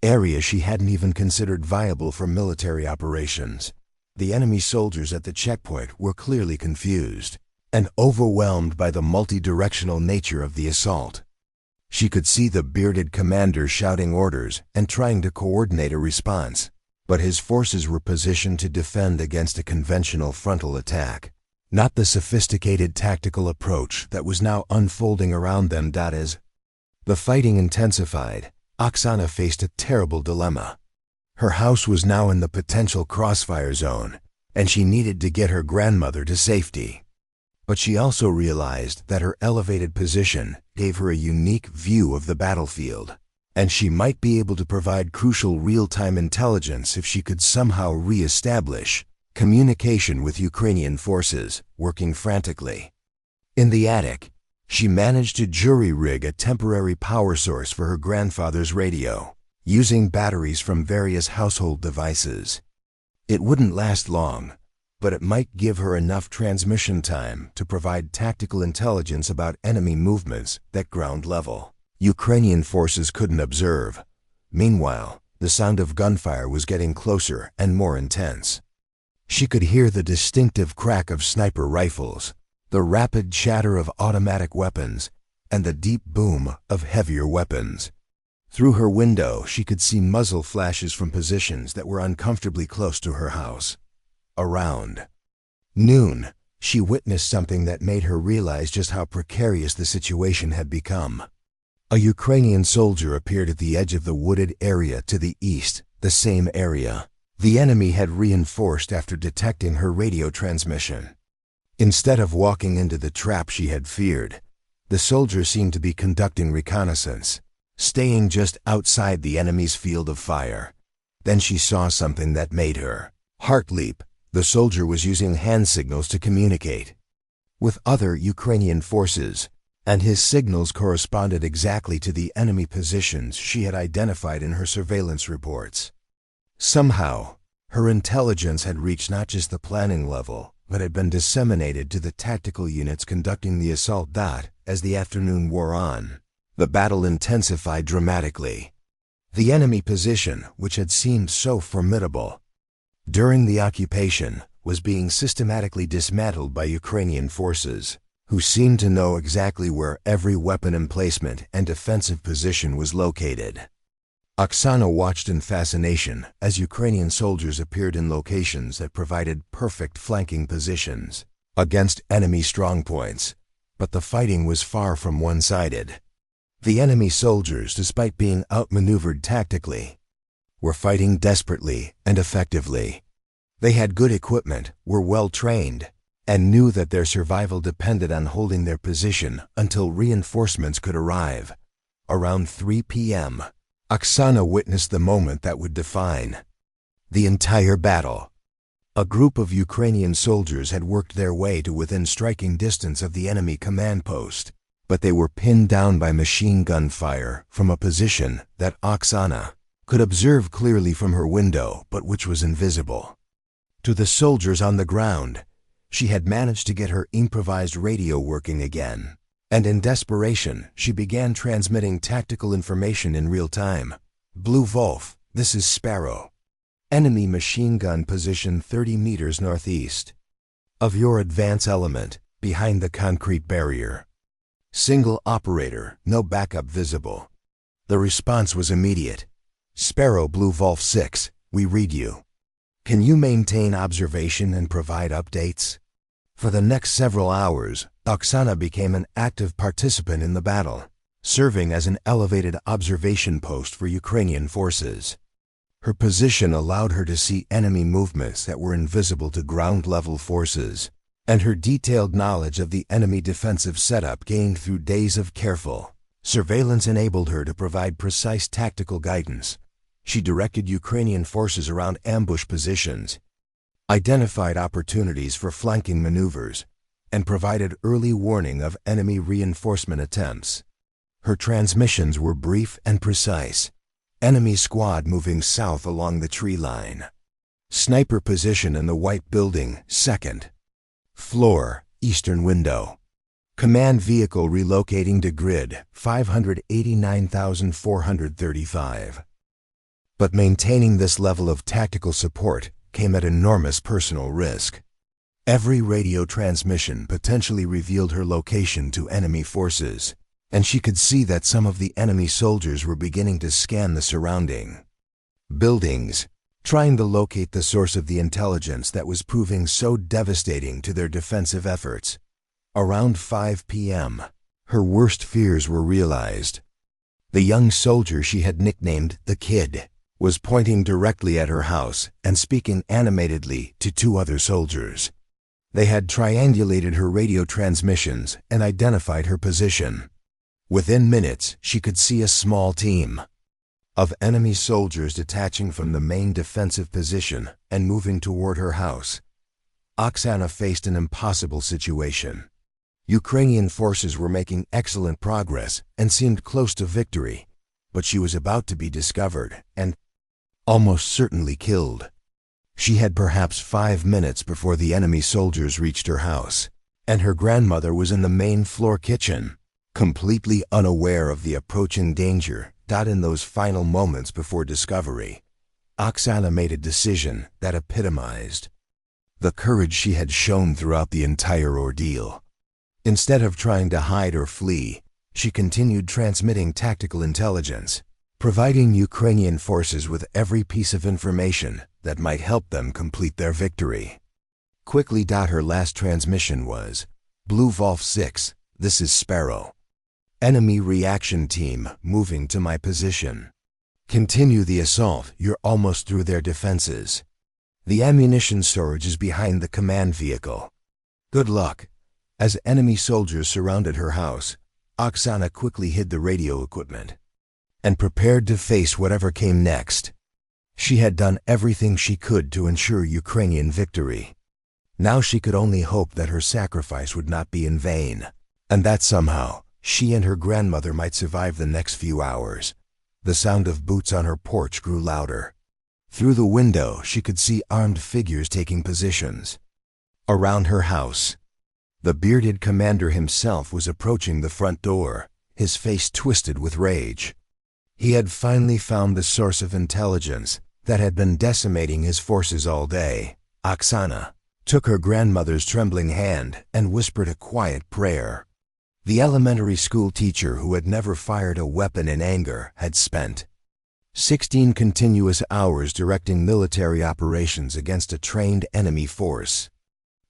area she hadn't even considered viable for military operations. The enemy soldiers at the checkpoint were clearly confused and overwhelmed by the multi-directional nature of the assault. She could see the bearded commander shouting orders and trying to coordinate a response, but his forces were positioned to defend against a conventional frontal attack, not the sophisticated tactical approach that was now unfolding around them. As the fighting intensified, Oksana faced a terrible dilemma. Her house was now in the potential crossfire zone, and she needed to get her grandmother to safety. But she also realized that her elevated position gave her a unique view of the battlefield, and she might be able to provide crucial real-time intelligence if she could somehow re-establish communication with Ukrainian forces working frantically. In the attic, she managed to jury-rig a temporary power source for her grandfather's radio, using batteries from various household devices. It wouldn't last long, but it might give her enough transmission time to provide tactical intelligence about enemy movements at ground level Ukrainian forces couldn't observe. Meanwhile, the sound of gunfire was getting closer and more intense. She could hear the distinctive crack of sniper rifles, the rapid chatter of automatic weapons, and the deep boom of heavier weapons. Through her window, she could see muzzle flashes from positions that were uncomfortably close to her house. Around noon, she witnessed something that made her realize just how precarious the situation had become. A Ukrainian soldier appeared at the edge of the wooded area to the east, the same area the enemy had reinforced after detecting her radio transmission. Instead of walking into the trap she had feared, the soldier seemed to be conducting reconnaissance, staying just outside the enemy's field of fire. Then she saw something that made her heart leap. The soldier was using hand signals to communicate with other Ukrainian forces, and his signals corresponded exactly to the enemy positions she had identified in her surveillance reports. Somehow, her intelligence had reached not just the planning level, but had been disseminated to the tactical units conducting the assault. As the afternoon wore on, the battle intensified dramatically. The enemy position, which had seemed so formidable during the occupation, was being systematically dismantled by Ukrainian forces. who seemed to know exactly where every weapon emplacement and defensive position was located. Oksana watched in fascination as Ukrainian soldiers appeared in locations that provided perfect flanking positions against enemy strongpoints, but the fighting was far from one-sided. The enemy soldiers, despite being outmaneuvered tactically, were fighting desperately and effectively. They had good equipment, were well-trained, and knew that their survival depended on holding their position until reinforcements could arrive. Around 3 p.m., Oksana witnessed the moment that would define the entire battle. A group of Ukrainian soldiers had worked their way to within striking distance of the enemy command post, but they were pinned down by machine gun fire from a position that Oksana could observe clearly from her window, but which was invisible to the soldiers on the ground. She had managed to get her improvised radio working again, and in desperation, she began transmitting tactical information in real time. Blue Wolf, this is Sparrow. Enemy machine gun position 30 meters northeast of your advance element, behind the concrete barrier. Single operator, no backup visible. The response was immediate. Sparrow Blue Wolf 6, we read you. Can you maintain observation and provide updates? For the next several hours, Oksana became an active participant in the battle, serving as an elevated observation post for Ukrainian forces. Her position allowed her to see enemy movements that were invisible to ground-level forces, and her detailed knowledge of the enemy defensive setup gained through days of careful surveillance enabled her to provide precise tactical guidance. She directed Ukrainian forces around ambush positions, identified opportunities for flanking maneuvers, and provided early warning of enemy reinforcement attempts. Her transmissions were brief and precise. Enemy squad moving south along the tree line. Sniper position in the white building, second floor, eastern window. Command vehicle relocating to grid, 589,435. But maintaining this level of tactical support came at enormous personal risk. Every radio transmission potentially revealed her location to enemy forces, and she could see that some of the enemy soldiers were beginning to scan the surrounding buildings, trying to locate the source of the intelligence that was proving so devastating to their defensive efforts. Around 5 p.m., her worst fears were realized. The young soldier she had nicknamed the Kid was pointing directly at her house and speaking animatedly to 2 other soldiers. They had triangulated her radio transmissions and identified her position. Within minutes, she could see a small team of enemy soldiers detaching from the main defensive position and moving toward her house. Oksana faced an impossible situation. Ukrainian forces were making excellent progress and seemed close to victory, but she was about to be discovered and almost certainly killed. She had perhaps 5 minutes before the enemy soldiers reached her house, and her grandmother was in the main floor kitchen, completely unaware of the approaching danger. In those final moments before discovery, Oksana made a decision that epitomized the courage she had shown throughout the entire ordeal. Instead of trying to hide or flee, she continued transmitting tactical intelligence, providing Ukrainian forces with every piece of information that might help them complete their victory. Quickly. Her last transmission was, Blue Wolf 6, this is Sparrow. Enemy reaction team moving to my position. Continue the assault, you're almost through their defenses. The ammunition storage is behind the command vehicle. Good luck. As enemy soldiers surrounded her house, Oksana quickly hid the radio equipment and prepared to face whatever came next. She had done everything she could to ensure Ukrainian victory. Now she could only hope that her sacrifice would not be in vain, and that somehow she and her grandmother might survive the next few hours. The sound of boots on her porch grew louder. Through the window, she could see armed figures taking positions around her house. The bearded commander himself was approaching the front door, his face twisted with rage. He had finally found the source of intelligence that had been decimating his forces all day. Oksana, took her grandmother's trembling hand, and whispered a quiet prayer. The elementary school teacher who had never fired a weapon in anger had spent 16 continuous hours directing military operations against a trained enemy force.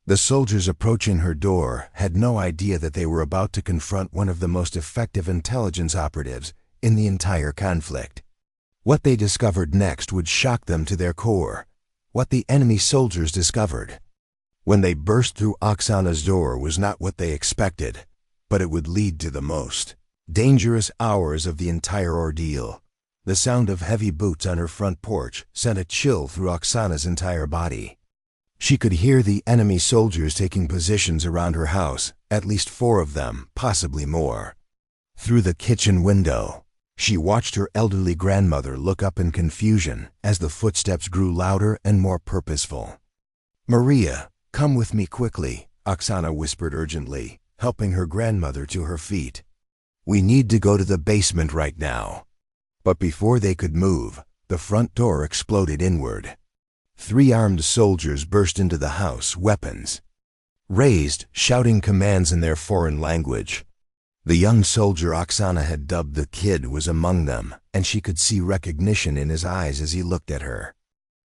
The soldiers approaching her door had no idea that they were about to confront one of the most effective intelligence operatives in the entire conflict. What they discovered next would shock them to their core. What the enemy soldiers discovered when they burst through Oksana's door was not what they expected, but it would lead to the most dangerous hours of the entire ordeal. The sound of heavy boots on her front porch sent a chill through Oksana's entire body. She could hear the enemy soldiers taking positions around her house, at least 4 of them, possibly more. Through the kitchen window, she watched her elderly grandmother look up in confusion as the footsteps grew louder and more purposeful. "Maria, come with me quickly," Oksana whispered urgently, helping her grandmother to her feet. "We need to go to the basement right now." But before they could move, the front door exploded inward. 3 armed soldiers burst into the house, weapons raised, shouting commands in their foreign language. The young soldier Oksana had dubbed the Kid was among them, and she could see recognition in his eyes as he looked at her.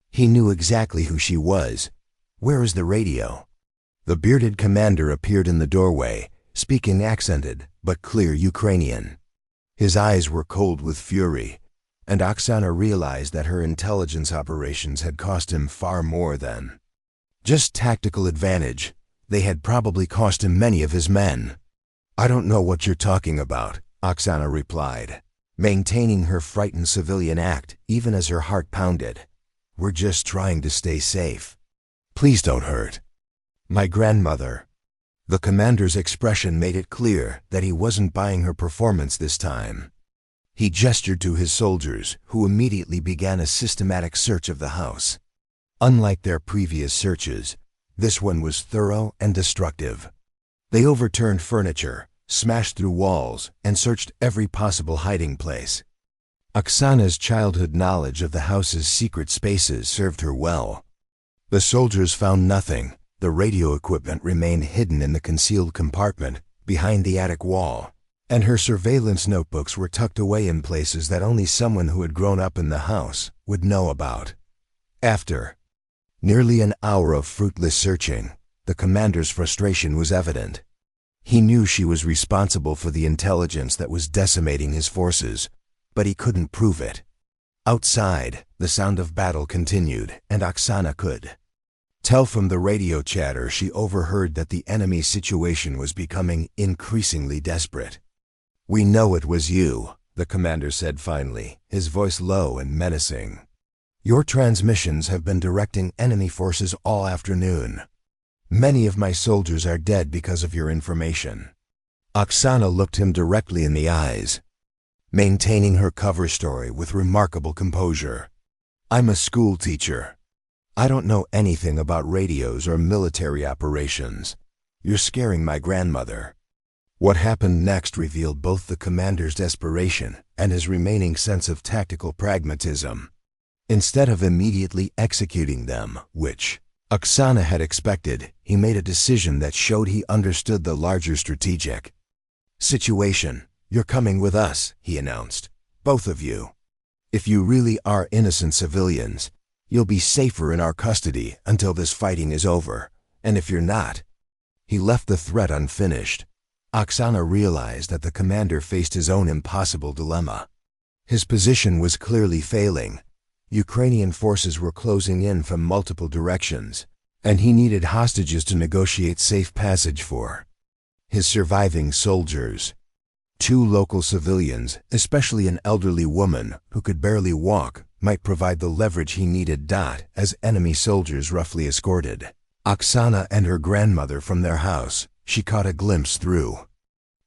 He knew exactly who she was. "Where is the radio?" The bearded commander appeared in the doorway, speaking accented but clear Ukrainian. His eyes were cold with fury, and Oksana realized that her intelligence operations had cost him far more than just tactical advantage. They had probably cost him many of his men. "I don't know what you're talking about," Oksana replied, maintaining her frightened civilian act even as her heart pounded. "We're just trying to stay safe. Please don't hurt my grandmother." The commander's expression made it clear that he wasn't buying her performance this time. He gestured to his soldiers, who immediately began a systematic search of the house. Unlike their previous searches, this one was thorough and destructive. They overturned furniture, smashed through walls, and searched every possible hiding place. Oksana's childhood knowledge of the house's secret spaces served her well. The soldiers found nothing. The radio equipment remained hidden in the concealed compartment behind the attic wall, and her surveillance notebooks were tucked away in places that only someone who had grown up in the house would know about. After nearly an hour of fruitless searching, the commander's frustration was evident. He knew she was responsible for the intelligence that was decimating his forces, but he couldn't prove it. Outside, the sound of battle continued, and Oksana could tell from the radio chatter she overheard that the enemy situation was becoming increasingly desperate. "We know it was you," the commander said finally, his voice low and menacing. "Your transmissions have been directing enemy forces all afternoon. Many of my soldiers are dead because of your information." Oksana looked him directly in the eyes, maintaining her cover story with remarkable composure. "I'm a school teacher. I don't know anything about radios or military operations. You're scaring my grandmother." What happened next revealed both the commander's desperation and his remaining sense of tactical pragmatism. Instead of immediately executing them, which Oksana had expected, he made a decision that showed he understood the larger strategic situation. "You're coming with us," he announced. "Both of you. If you really are innocent civilians, you'll be safer in our custody until this fighting is over. And if you're not—" He left the threat unfinished. Oksana realized that the commander faced his own impossible dilemma. His position was clearly failing. Ukrainian forces were closing in from multiple directions, and he needed hostages to negotiate safe passage for his surviving soldiers. 2 local civilians, especially an elderly woman who could barely walk, might provide the leverage he needed. As enemy soldiers roughly escorted Oksana and her grandmother from their house, she caught a glimpse through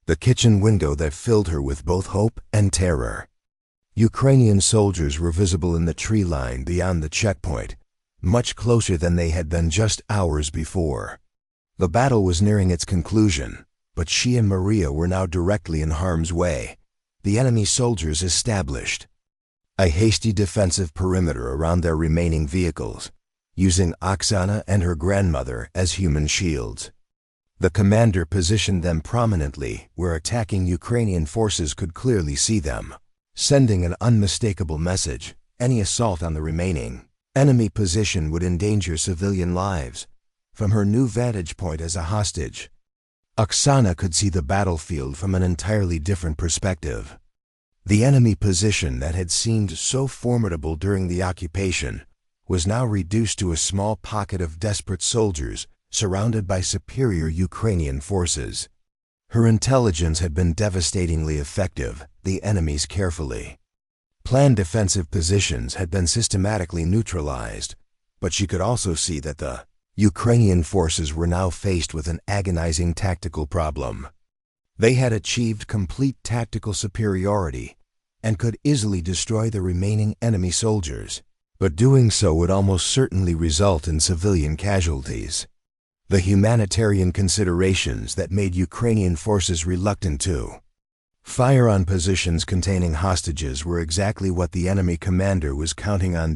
the kitchen window that filled her with both hope and terror. Ukrainian soldiers were visible in the tree line beyond the checkpoint, much closer than they had been just hours before. The battle was nearing its conclusion, but she and Maria were now directly in harm's way. The enemy soldiers established a hasty defensive perimeter around their remaining vehicles, using Oksana and her grandmother as human shields. The commander positioned them prominently where attacking Ukrainian forces could clearly see them, sending an unmistakable message: any assault on the remaining enemy position would endanger civilian lives. From her new vantage point as a hostage, Oksana could see the battlefield from an entirely different perspective. The enemy position that had seemed so formidable during the occupation was now reduced to a small pocket of desperate soldiers surrounded by superior Ukrainian forces. Her intelligence had been devastatingly effective, the enemy's carefully planned defensive positions had been systematically neutralized, but she could also see that the Ukrainian forces were now faced with an agonizing tactical problem. They had achieved complete tactical superiority and could easily destroy the remaining enemy soldiers, but doing so would almost certainly result in civilian casualties. The humanitarian considerations that made Ukrainian forces reluctant to fire on positions containing hostages were exactly what the enemy commander was counting on.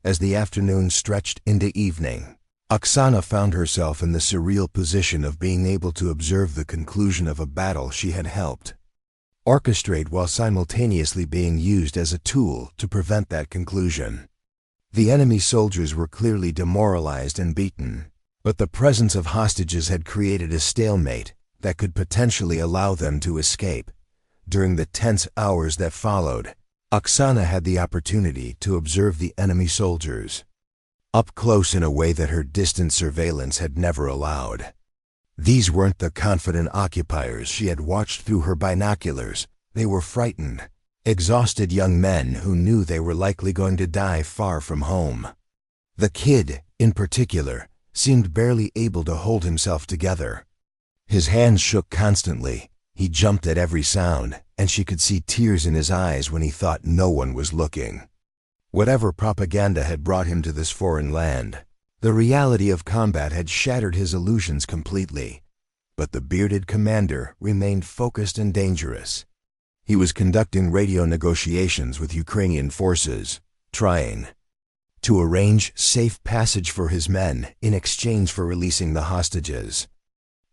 As the afternoon stretched into evening, Oksana found herself in the surreal position of being able to observe the conclusion of a battle she had helped orchestrate while simultaneously being used as a tool to prevent that conclusion. The enemy soldiers were clearly demoralized and beaten, but the presence of hostages had created a stalemate that could potentially allow them to escape. During the tense hours that followed, Oksana had the opportunity to observe the enemy soldiers up close in a way that her distant surveillance had never allowed. These weren't the confident occupiers she had watched through her binoculars. They were frightened, exhausted young men who knew they were likely going to die far from home. The kid, in particular, seemed barely able to hold himself together. His hands shook constantly, he jumped at every sound, and she could see tears in his eyes when he thought no one was looking. Whatever propaganda had brought him to this foreign land, the reality of combat had shattered his illusions completely. But the bearded commander remained focused and dangerous. He was conducting radio negotiations with Ukrainian forces, trying to arrange safe passage for his men in exchange for releasing the hostages.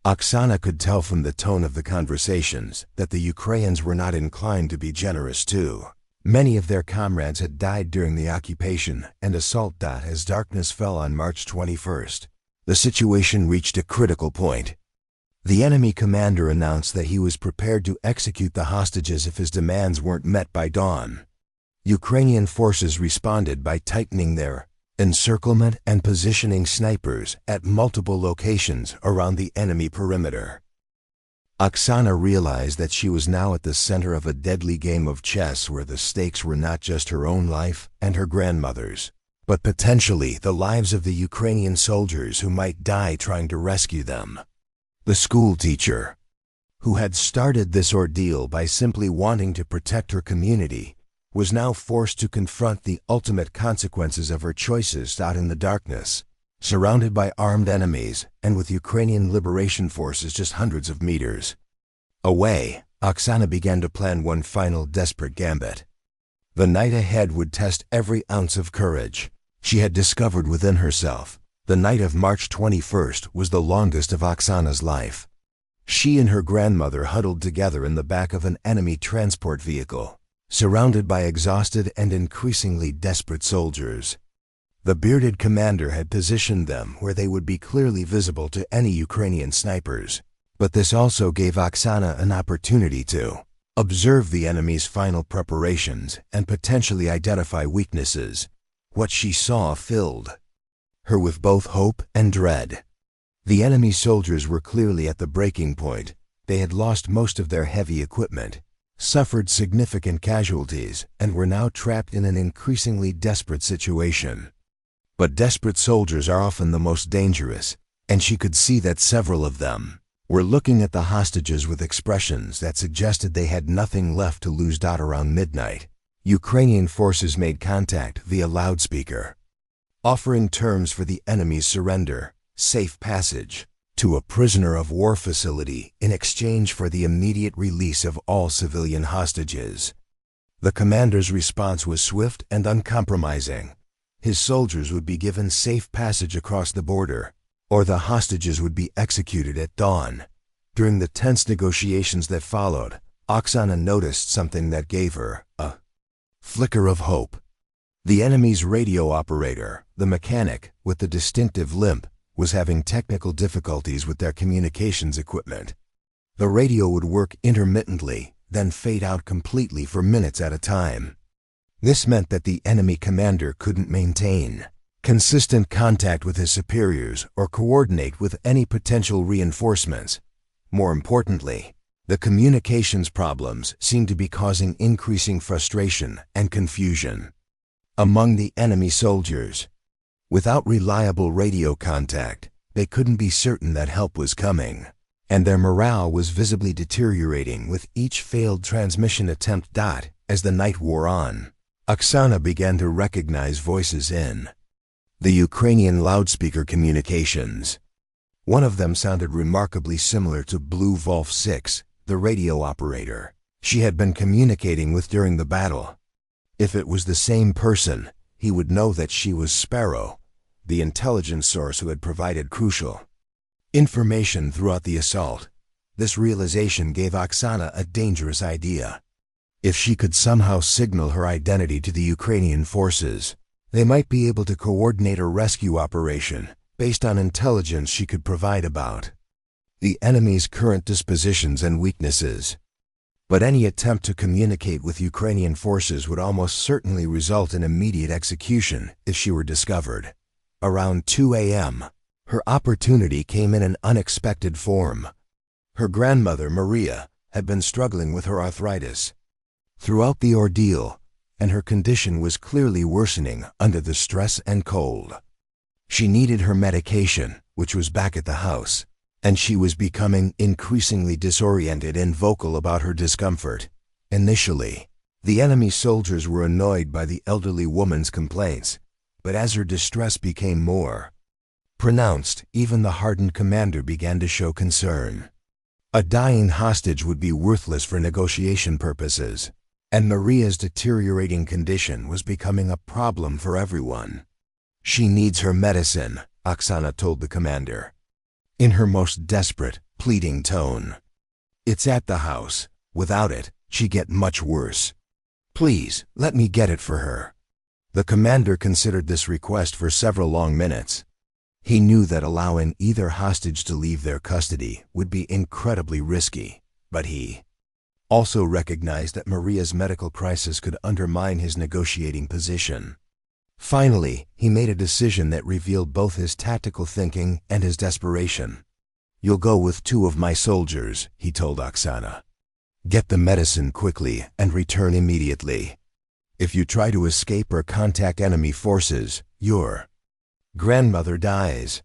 Oksana could tell from the tone of the conversations that the Ukrainians were not inclined to be generous too. Many of their comrades had died during the occupation and assault. As darkness fell on March 21st, the situation reached a critical point. The enemy commander announced that he was prepared to execute the hostages if his demands weren't met by dawn. Ukrainian forces responded by tightening their encirclement and positioning snipers at multiple locations around the enemy perimeter. Oksana realized that she was now at the center of a deadly game of chess where the stakes were not just her own life and her grandmother's, but potentially the lives of the Ukrainian soldiers who might die trying to rescue them. The school teacher, who had started this ordeal by simply wanting to protect her community, was now forced to confront the ultimate consequences of her choices. In the darkness, surrounded by armed enemies and with Ukrainian liberation forces just hundreds of meters away, Oksana began to plan one final desperate gambit. The night ahead would test every ounce of courage she had discovered within herself. The night of March 21st was the longest of Oksana's life. She and her grandmother huddled together in the back of an enemy transport vehicle, surrounded by exhausted and increasingly desperate soldiers. The bearded commander had positioned them where they would be clearly visible to any Ukrainian snipers, but this also gave Oksana an opportunity to observe the enemy's final preparations and potentially identify weaknesses. What she saw filled her with both hope and dread. The enemy soldiers were clearly at the breaking point. They had lost most of their heavy equipment, suffered significant casualties, and were now trapped in an increasingly desperate situation. But desperate soldiers are often the most dangerous, and she could see that several of them were looking at the hostages with expressions that suggested they had nothing left to lose. Around midnight, Ukrainian forces made contact via loudspeaker, offering terms for the enemy's surrender, safe passage to a prisoner of war facility in exchange for the immediate release of all civilian hostages. The commander's response was swift and uncompromising. his soldiers would be given safe passage across the border, or the hostages would be executed at dawn. During the tense negotiations that followed, Oksana noticed something that gave her a flicker of hope. The enemy's radio operator, the mechanic with the distinctive limp, was having technical difficulties with their communications equipment. The radio would work intermittently, then fade out completely for minutes at a time. This meant that the enemy commander couldn't maintain consistent contact with his superiors or coordinate with any potential reinforcements. More importantly, the communications problems seemed to be causing increasing frustration and confusion among the enemy soldiers. Without reliable radio contact, they couldn't be certain that help was coming, and their morale was visibly deteriorating with each failed transmission attempt. As the night wore on, Oksana began to recognize voices in the Ukrainian loudspeaker communications. One of them sounded remarkably similar to Blue Wolf 6, the radio operator she had been communicating with during the battle. If it was the same person, he would know that she was Sparrow, the intelligence source who had provided crucial information throughout the assault. This realization gave Oksana a dangerous idea. If she could somehow signal her identity to the Ukrainian forces, they might be able to coordinate a rescue operation based on intelligence she could provide about the enemy's current dispositions and weaknesses. But any attempt to communicate with Ukrainian forces would almost certainly result in immediate execution if she were discovered. Around 2 a.m., her opportunity came in an unexpected form. Her grandmother, Maria, had been struggling with her arthritis throughout the ordeal, and her condition was clearly worsening under the stress and cold. She needed her medication, which was back at the house, and she was becoming increasingly disoriented and vocal about her discomfort. Initially, the enemy soldiers were annoyed by the elderly woman's complaints, but as her distress became more pronounced, even the hardened commander began to show concern. A dying hostage would be worthless for negotiation purposes, and Maria's deteriorating condition was becoming a problem for everyone. "She needs her medicine," Oksana told the commander, in her most desperate, pleading tone. "It's at the house. Without it, she'd get much worse. Please, let me get it for her." The commander considered this request for several long minutes. He knew that allowing either hostage to leave their custody would be incredibly risky, but he also recognized that Maria's medical crisis could undermine his negotiating position. Finally, he made a decision that revealed both his tactical thinking and his desperation. "You'll go with 2 of my soldiers," he told Oksana. "Get the medicine quickly and return immediately. If you try to escape or contact enemy forces, your grandmother dies."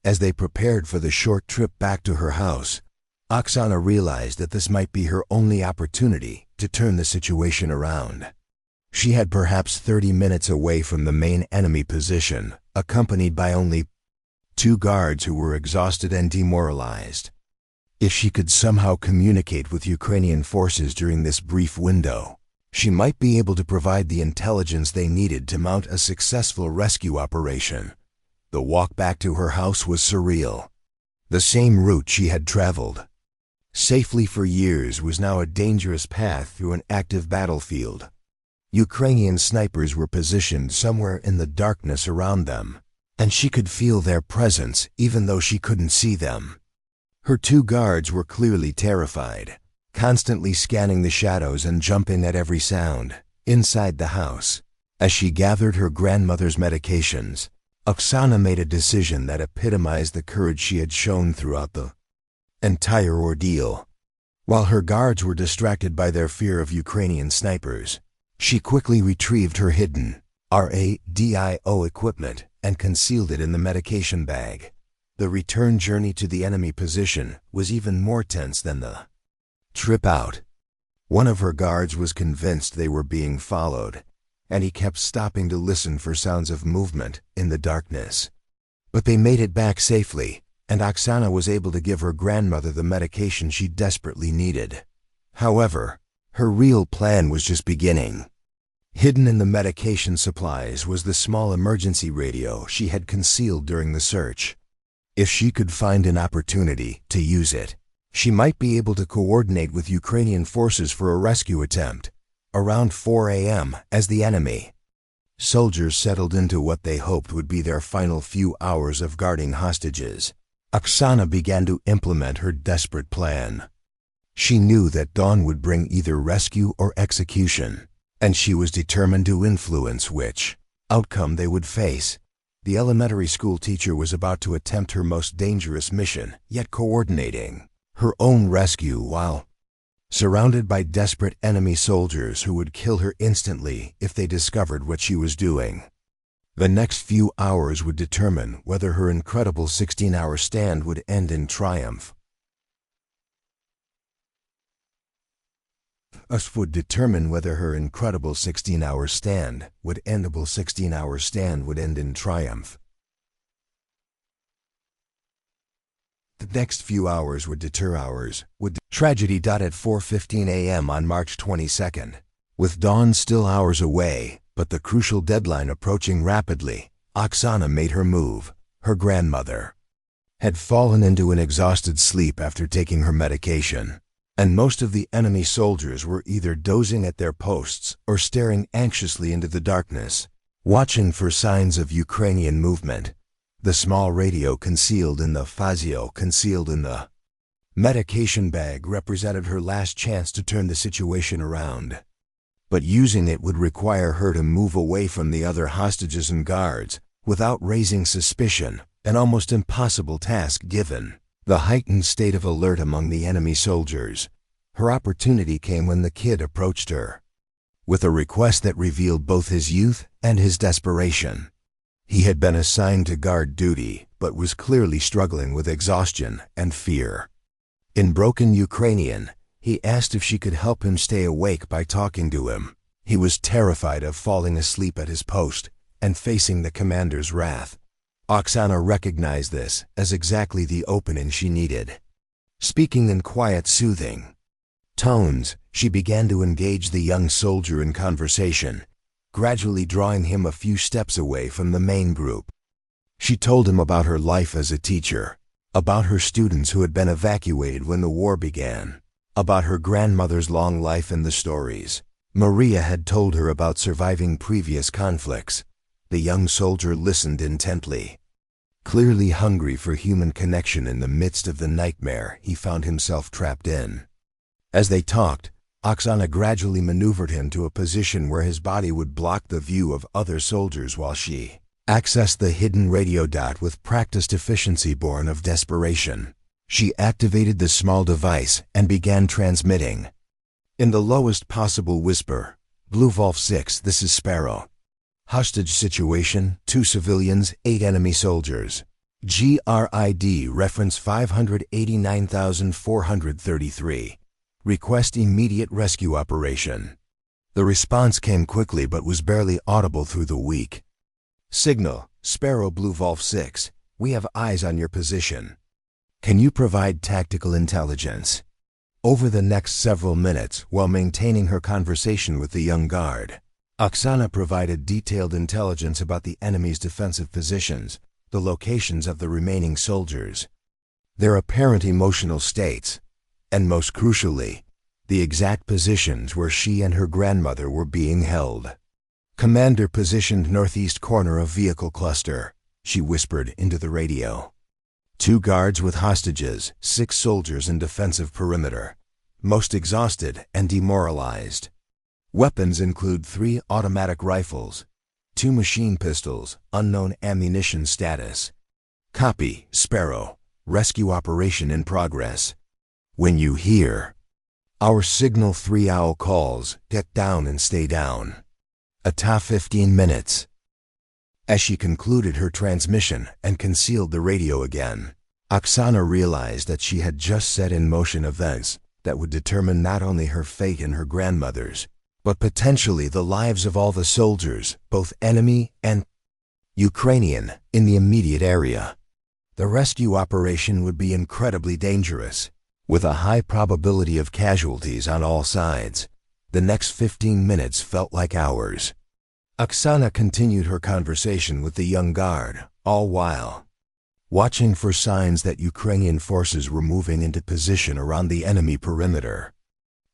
As they prepared for the short trip back to her house, Oksana realized that this might be her only opportunity to turn the situation around. She had perhaps 30 minutes away from the main enemy position, accompanied by only 2 guards who were exhausted and demoralized. If she could somehow communicate with Ukrainian forces during this brief window, she might be able to provide the intelligence they needed to mount a successful rescue operation. The walk back to her house was surreal. The same route she had traveled safely for years was now a dangerous path through an active battlefield. Ukrainian snipers were positioned somewhere in the darkness around them, and she could feel their presence even though she couldn't see them. Her 2 guards were clearly terrified, constantly scanning the shadows and jumping at every sound inside the house. As she gathered her grandmother's medications, Oksana made a decision that epitomized the courage she had shown throughout the entire ordeal. While her guards were distracted by their fear of Ukrainian snipers, she quickly retrieved her hidden radio equipment and concealed it in the medication bag. The return journey to the enemy position was even more tense than the trip out. One of her guards was convinced they were being followed, and he kept stopping to listen for sounds of movement in the darkness. But they made it back safely, and Oksana was able to give her grandmother the medication she desperately needed. However, her real plan was just beginning. Hidden in the medication supplies was the small emergency radio she had concealed during the search. If she could find an opportunity to use it, she might be able to coordinate with Ukrainian forces for a rescue attempt around 4 a.m. as the enemy soldiers settled into what they hoped would be their final few hours of guarding hostages. Oksana began to implement her desperate plan. She knew that dawn would bring either rescue or execution, and she was determined to influence which outcome they would face. The elementary school teacher was about to attempt her most dangerous mission, yet coordinating her own rescue while surrounded by desperate enemy soldiers who would kill her instantly if they discovered what she was doing. The next few hours would determine whether her incredible 16-hour stand would end in triumph. Would determine whether her incredible 16-hour stand would end in triumph. The next few hours would deter hours. Tragedy. At 4:15 a.m. on March 22nd, with dawn still hours away, but the crucial deadline approaching rapidly, Oksana made her move. Her grandmother had fallen into an exhausted sleep after taking her medication, and most of the enemy soldiers were either dozing at their posts or staring anxiously into the darkness, watching for signs of Ukrainian movement. The small radio concealed in the medication bag represented her last chance to turn the situation around. But using it would require her to move away from the other hostages and guards without raising suspicion, an almost impossible task given the heightened state of alert among the enemy soldiers. Her opportunity came when the kid approached her with a request that revealed both his youth and his desperation. He had been assigned to guard duty, but was clearly struggling with exhaustion and fear. In broken Ukrainian, he asked if she could help him stay awake by talking to him. He was terrified of falling asleep at his post and facing the commander's wrath. Oksana recognized this as exactly the opening she needed. Speaking in quiet, soothing tones, she began to engage the young soldier in conversation, gradually drawing him a few steps away from the main group. She told him about her life as a teacher, about her students who had been evacuated when the war began, about her grandmother's long life and the stories Maria had told her about surviving previous conflicts. The young soldier listened intently, clearly hungry for human connection in the midst of the nightmare he found himself trapped in. As they talked, Oksana gradually maneuvered him to a position where his body would block the view of other soldiers while she accessed the hidden radio. With practiced efficiency born of desperation, she activated the small device and began transmitting. In the lowest possible whisper, "Blue Wolf 6, this is Sparrow. Hostage situation, 2 civilians, 8 enemy soldiers. GRID reference 589,433. Request immediate rescue operation." The response came quickly but was barely audible through the weak signal. "Sparrow Blue Wolf 6, we have eyes on your position. Can you provide tactical intelligence?" Over the next several minutes, while maintaining her conversation with the young guard, Oksana provided detailed intelligence about the enemy's defensive positions, the locations of the remaining soldiers, their apparent emotional states, and most crucially, the exact positions where she and her grandmother were being held. "Commander positioned northeast corner of vehicle cluster," she whispered into the radio. 2 guards with hostages, 6 soldiers in defensive perimeter, most exhausted and demoralized. Weapons include 3 automatic rifles, 2 machine pistols, unknown ammunition status. Copy, Sparrow. Rescue operation in progress. When you hear our signal 3 owl calls, get down and stay down. ATA 15 minutes. As she concluded her transmission and concealed the radio again, Oksana realized that she had just set in motion events that would determine not only her fate and her grandmother's, but potentially the lives of all the soldiers, both enemy and Ukrainian, in the immediate area. The rescue operation would be incredibly dangerous, with a high probability of casualties on all sides. The next 15 minutes felt like hours. Oksana continued her conversation with the young guard, all while watching for signs that Ukrainian forces were moving into position around the enemy perimeter.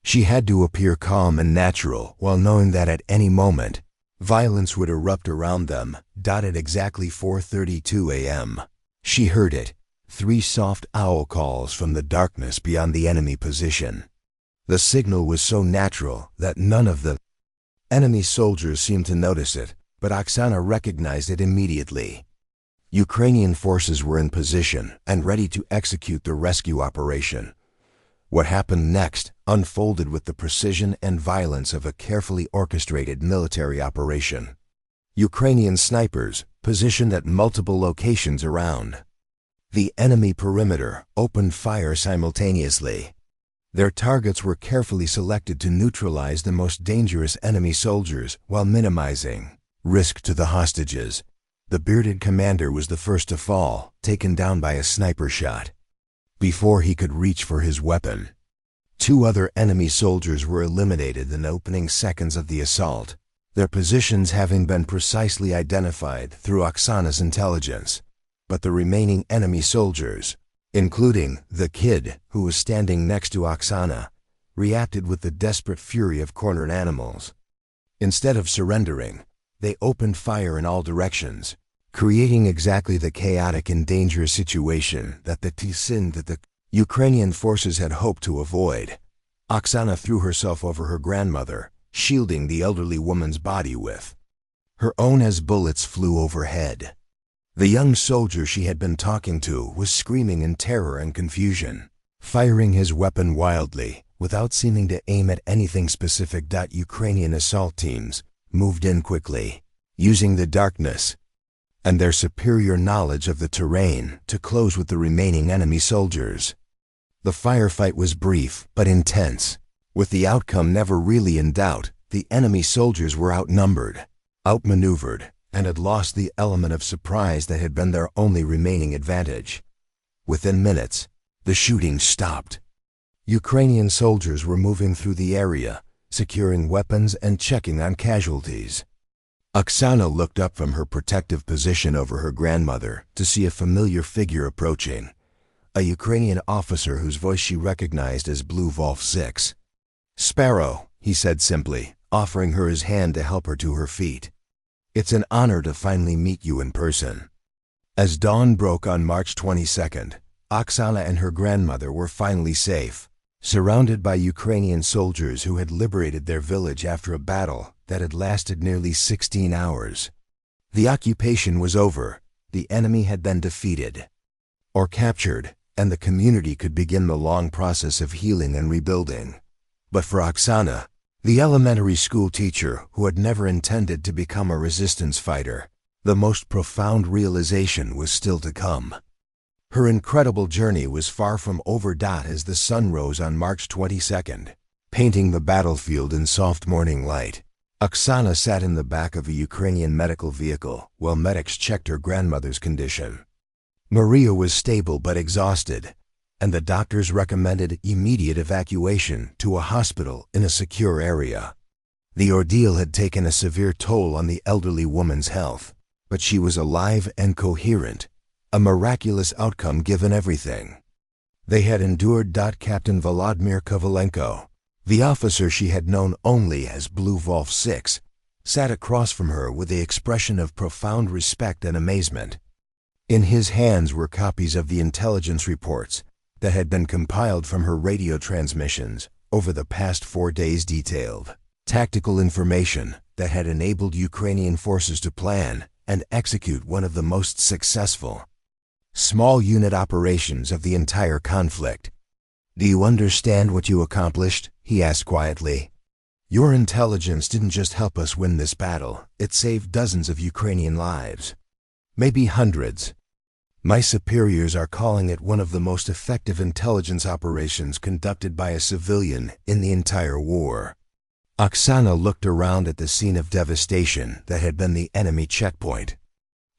She had to appear calm and natural while knowing that at any moment, violence would erupt around them. At exactly 4:32 a.m., she heard it, 3 soft owl calls from the darkness beyond the enemy position. The signal was so natural that none of the enemy soldiers seemed to notice it, but Oksana recognized it immediately. Ukrainian forces were in position and ready to execute the rescue operation. What happened next unfolded with the precision and violence of a carefully orchestrated military operation. Ukrainian snipers, positioned at multiple locations around the enemy perimeter, opened fire simultaneously. Their targets were carefully selected to neutralize the most dangerous enemy soldiers while minimizing risk to the hostages. The bearded commander was the first to fall, taken down by a sniper shot. Before he could reach for his weapon, 2 other enemy soldiers were eliminated in the opening seconds of the assault, their positions having been precisely identified through Oksana's intelligence. But the remaining enemy soldiers, including the kid who was standing next to Oksana, reacted with the desperate fury of cornered animals. Instead of surrendering, they opened fire in all directions, creating exactly the chaotic and dangerous situation that the Ukrainian forces had hoped to avoid. Oksana threw herself over her grandmother, shielding the elderly woman's body with her own as bullets flew overhead. The young soldier she had been talking to was screaming in terror and confusion, firing his weapon wildly, without seeming to aim at anything specific. Ukrainian assault teams moved in quickly, using the darkness and their superior knowledge of the terrain to close with the remaining enemy soldiers. The firefight was brief but intense. With the outcome never really in doubt, the enemy soldiers were outnumbered, outmaneuvered, and had lost the element of surprise that had been their only remaining advantage. Within minutes, the shooting stopped. Ukrainian soldiers were moving through the area, securing weapons and checking on casualties. Oksana looked up from her protective position over her grandmother to see a familiar figure approaching, a Ukrainian officer whose voice she recognized as Blue Wolf 6. "Sparrow," he said simply, offering her his hand to help her to her feet. "It's an honor to finally meet you in person." As dawn broke on March 22nd, Oksana and her grandmother were finally safe, surrounded by Ukrainian soldiers who had liberated their village after a battle that had lasted nearly 16 hours. The occupation was over, the enemy had been defeated or captured, and the community could begin the long process of healing and rebuilding. But for Oksana, the elementary school teacher who had never intended to become a resistance fighter, the most profound realization was still to come. Her incredible journey was far from over. As the sun rose on March 22nd, painting the battlefield in soft morning light, Oksana sat in the back of a Ukrainian medical vehicle while medics checked her grandmother's condition. Maria was stable but exhausted, and the doctors recommended immediate evacuation to a hospital in a secure area. The ordeal had taken a severe toll on the elderly woman's health, but she was alive and coherent, a miraculous outcome given everything they had endured. Captain Volodymyr Kovalenko, the officer she had known only as Blue Wolf 6, sat across from her with the expression of profound respect and amazement. In his hands were copies of the intelligence reports that had been compiled from her radio transmissions over the past 4 days, detailed tactical information that had enabled Ukrainian forces to plan and execute one of the most successful small unit operations of the entire conflict. "Do you understand what you accomplished?" he asked quietly. "Your intelligence didn't just help us win this battle, it saved dozens of Ukrainian lives. Maybe hundreds. My superiors are calling it one of the most effective intelligence operations conducted by a civilian in the entire war." Oksana looked around at the scene of devastation that had been the enemy checkpoint.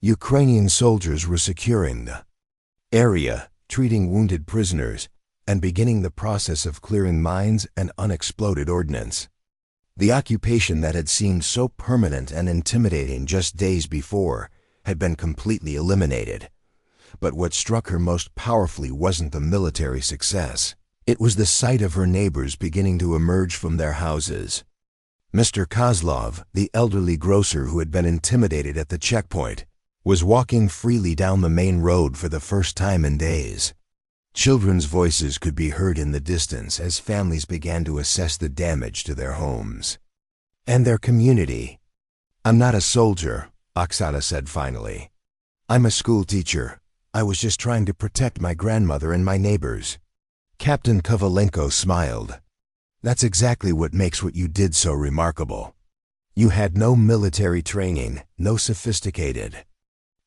Ukrainian soldiers were securing the area, treating wounded prisoners, and beginning the process of clearing mines and unexploded ordnance. The occupation that had seemed so permanent and intimidating just days before had been completely eliminated. But what struck her most powerfully wasn't the military success. It was the sight of her neighbors beginning to emerge from their houses. Mr. Kozlov, the elderly grocer who had been intimidated at the checkpoint, was walking freely down the main road for the first time in days. Children's voices could be heard in the distance as families began to assess the damage to their homes and their community. "I'm not a soldier," Oksana said finally. "I'm a school teacher. I was just trying to protect my grandmother and my neighbors." Captain Kovalenko smiled. "That's exactly what makes what you did so remarkable. You had no military training, no sophisticated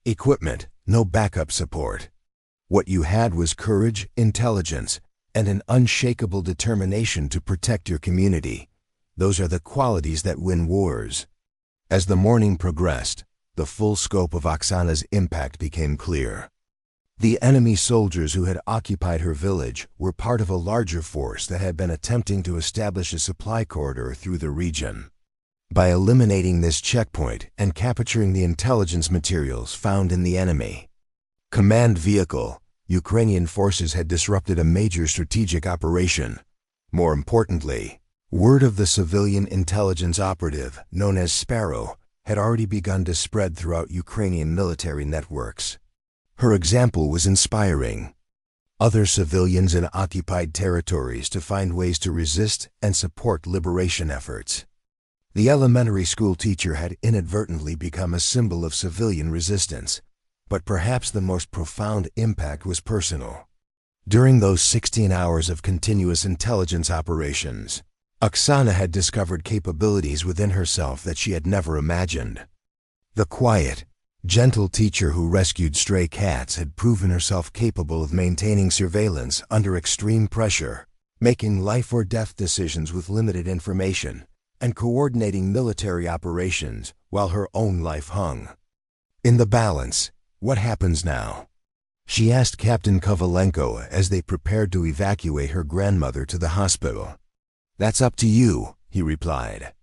equipment, no backup support. What you had was courage, intelligence, and an unshakable determination to protect your community. Those are the qualities that win wars." As the morning progressed, the full scope of Oksana's impact became clear. The enemy soldiers who had occupied her village were part of a larger force that had been attempting to establish a supply corridor through the region. By eliminating this checkpoint and capturing the intelligence materials found in the enemy command vehicle, Ukrainian forces had disrupted a major strategic operation. More importantly, word of the civilian intelligence operative, known as Sparrow, had already begun to spread throughout Ukrainian military networks. Her example was inspiring other civilians in occupied territories to find ways to resist and support liberation efforts. The elementary school teacher had inadvertently become a symbol of civilian resistance, but perhaps the most profound impact was personal. During those 16 hours of continuous intelligence operations, Oksana had discovered capabilities within herself that she had never imagined. The quiet, gentle teacher who rescued stray cats had proven herself capable of maintaining surveillance under extreme pressure, making life-or-death decisions with limited information, and coordinating military operations while her own life hung. In the balance, what happens now? She asked Captain Kovalenko as they prepared to evacuate her grandmother to the hospital. "That's up to you," he replied.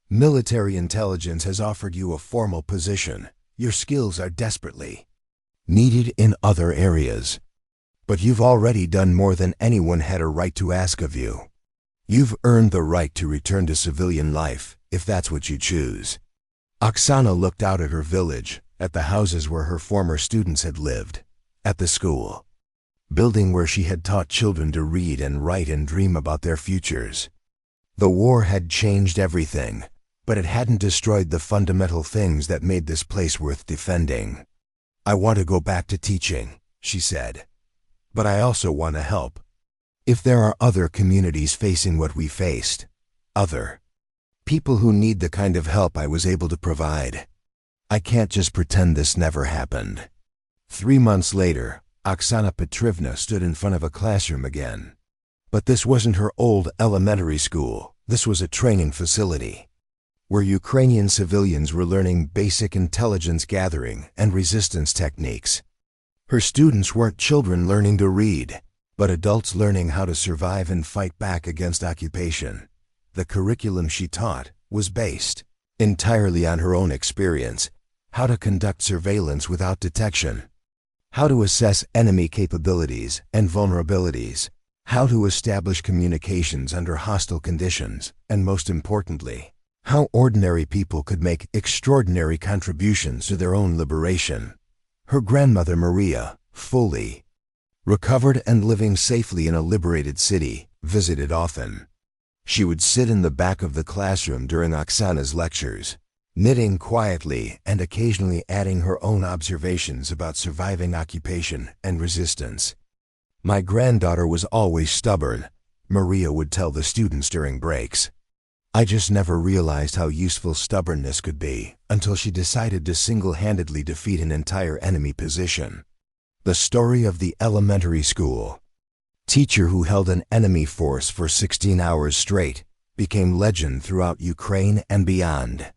"Military intelligence has offered you a formal position. Your skills are desperately needed in other areas. But you've already done more than anyone had a right to ask of you. You've earned the right to return to civilian life, if that's what you choose." Oksana looked out at her village, at the houses where her former students had lived, at the school building where she had taught children to read and write and dream about their futures. The war had changed everything, but it hadn't destroyed the fundamental things that made this place worth defending. "I want to go back to teaching," she said. "But I also want to help. If there are other communities facing what we faced, other people who need the kind of help I was able to provide, I can't just pretend this never happened." 3 months later, Oksana Petrivna stood in front of a classroom again. But this wasn't her old elementary school. This was a training facility where Ukrainian civilians were learning basic intelligence gathering and resistance techniques. Her students weren't children learning to read, but adults learning how to survive and fight back against occupation. The curriculum she taught was based entirely on her own experience: how to conduct surveillance without detection, how to assess enemy capabilities and vulnerabilities, how to establish communications under hostile conditions, and most importantly, how ordinary people could make extraordinary contributions to their own liberation. Her grandmother Maria, fully recovered and living safely in a liberated city, visited often. She would sit in the back of the classroom during Oksana's lectures, knitting quietly and occasionally adding her own observations about surviving occupation and resistance. "My granddaughter was always stubborn," Maria would tell the students during breaks. "I just never realized how useful stubbornness could be until she decided to single-handedly defeat an entire enemy position." The story of the elementary school teacher who held an enemy force for 16 hours straight became legend throughout Ukraine and beyond.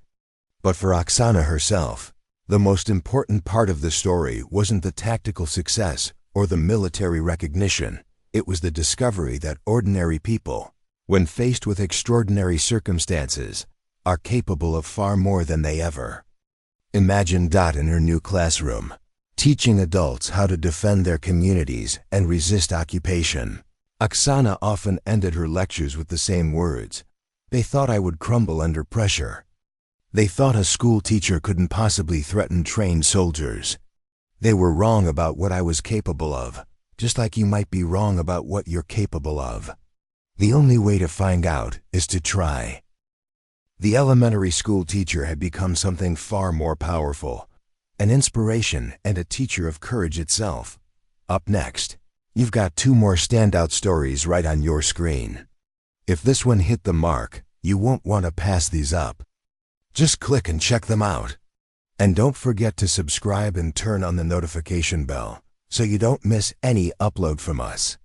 But for Oksana herself, the most important part of the story wasn't the tactical success or the military recognition. It was the discovery that ordinary people when faced with extraordinary circumstances, are capable of far more than they ever. Imagine Dot in her new classroom, teaching adults how to defend their communities and resist occupation. Oksana often ended her lectures with the same words. They thought I would crumble under pressure. They thought a school teacher couldn't possibly threaten trained soldiers. They were wrong about what I was capable of, just like you might be wrong about what you're capable of. The only way to find out is to try. The elementary school teacher had become something far more powerful, an inspiration and a teacher of courage itself. Up next, you've got 2 more standout stories right on your screen. If this one hit the mark, you won't want to pass these up. Just click and check them out. And don't forget to subscribe and turn on the notification bell so you don't miss any upload from us.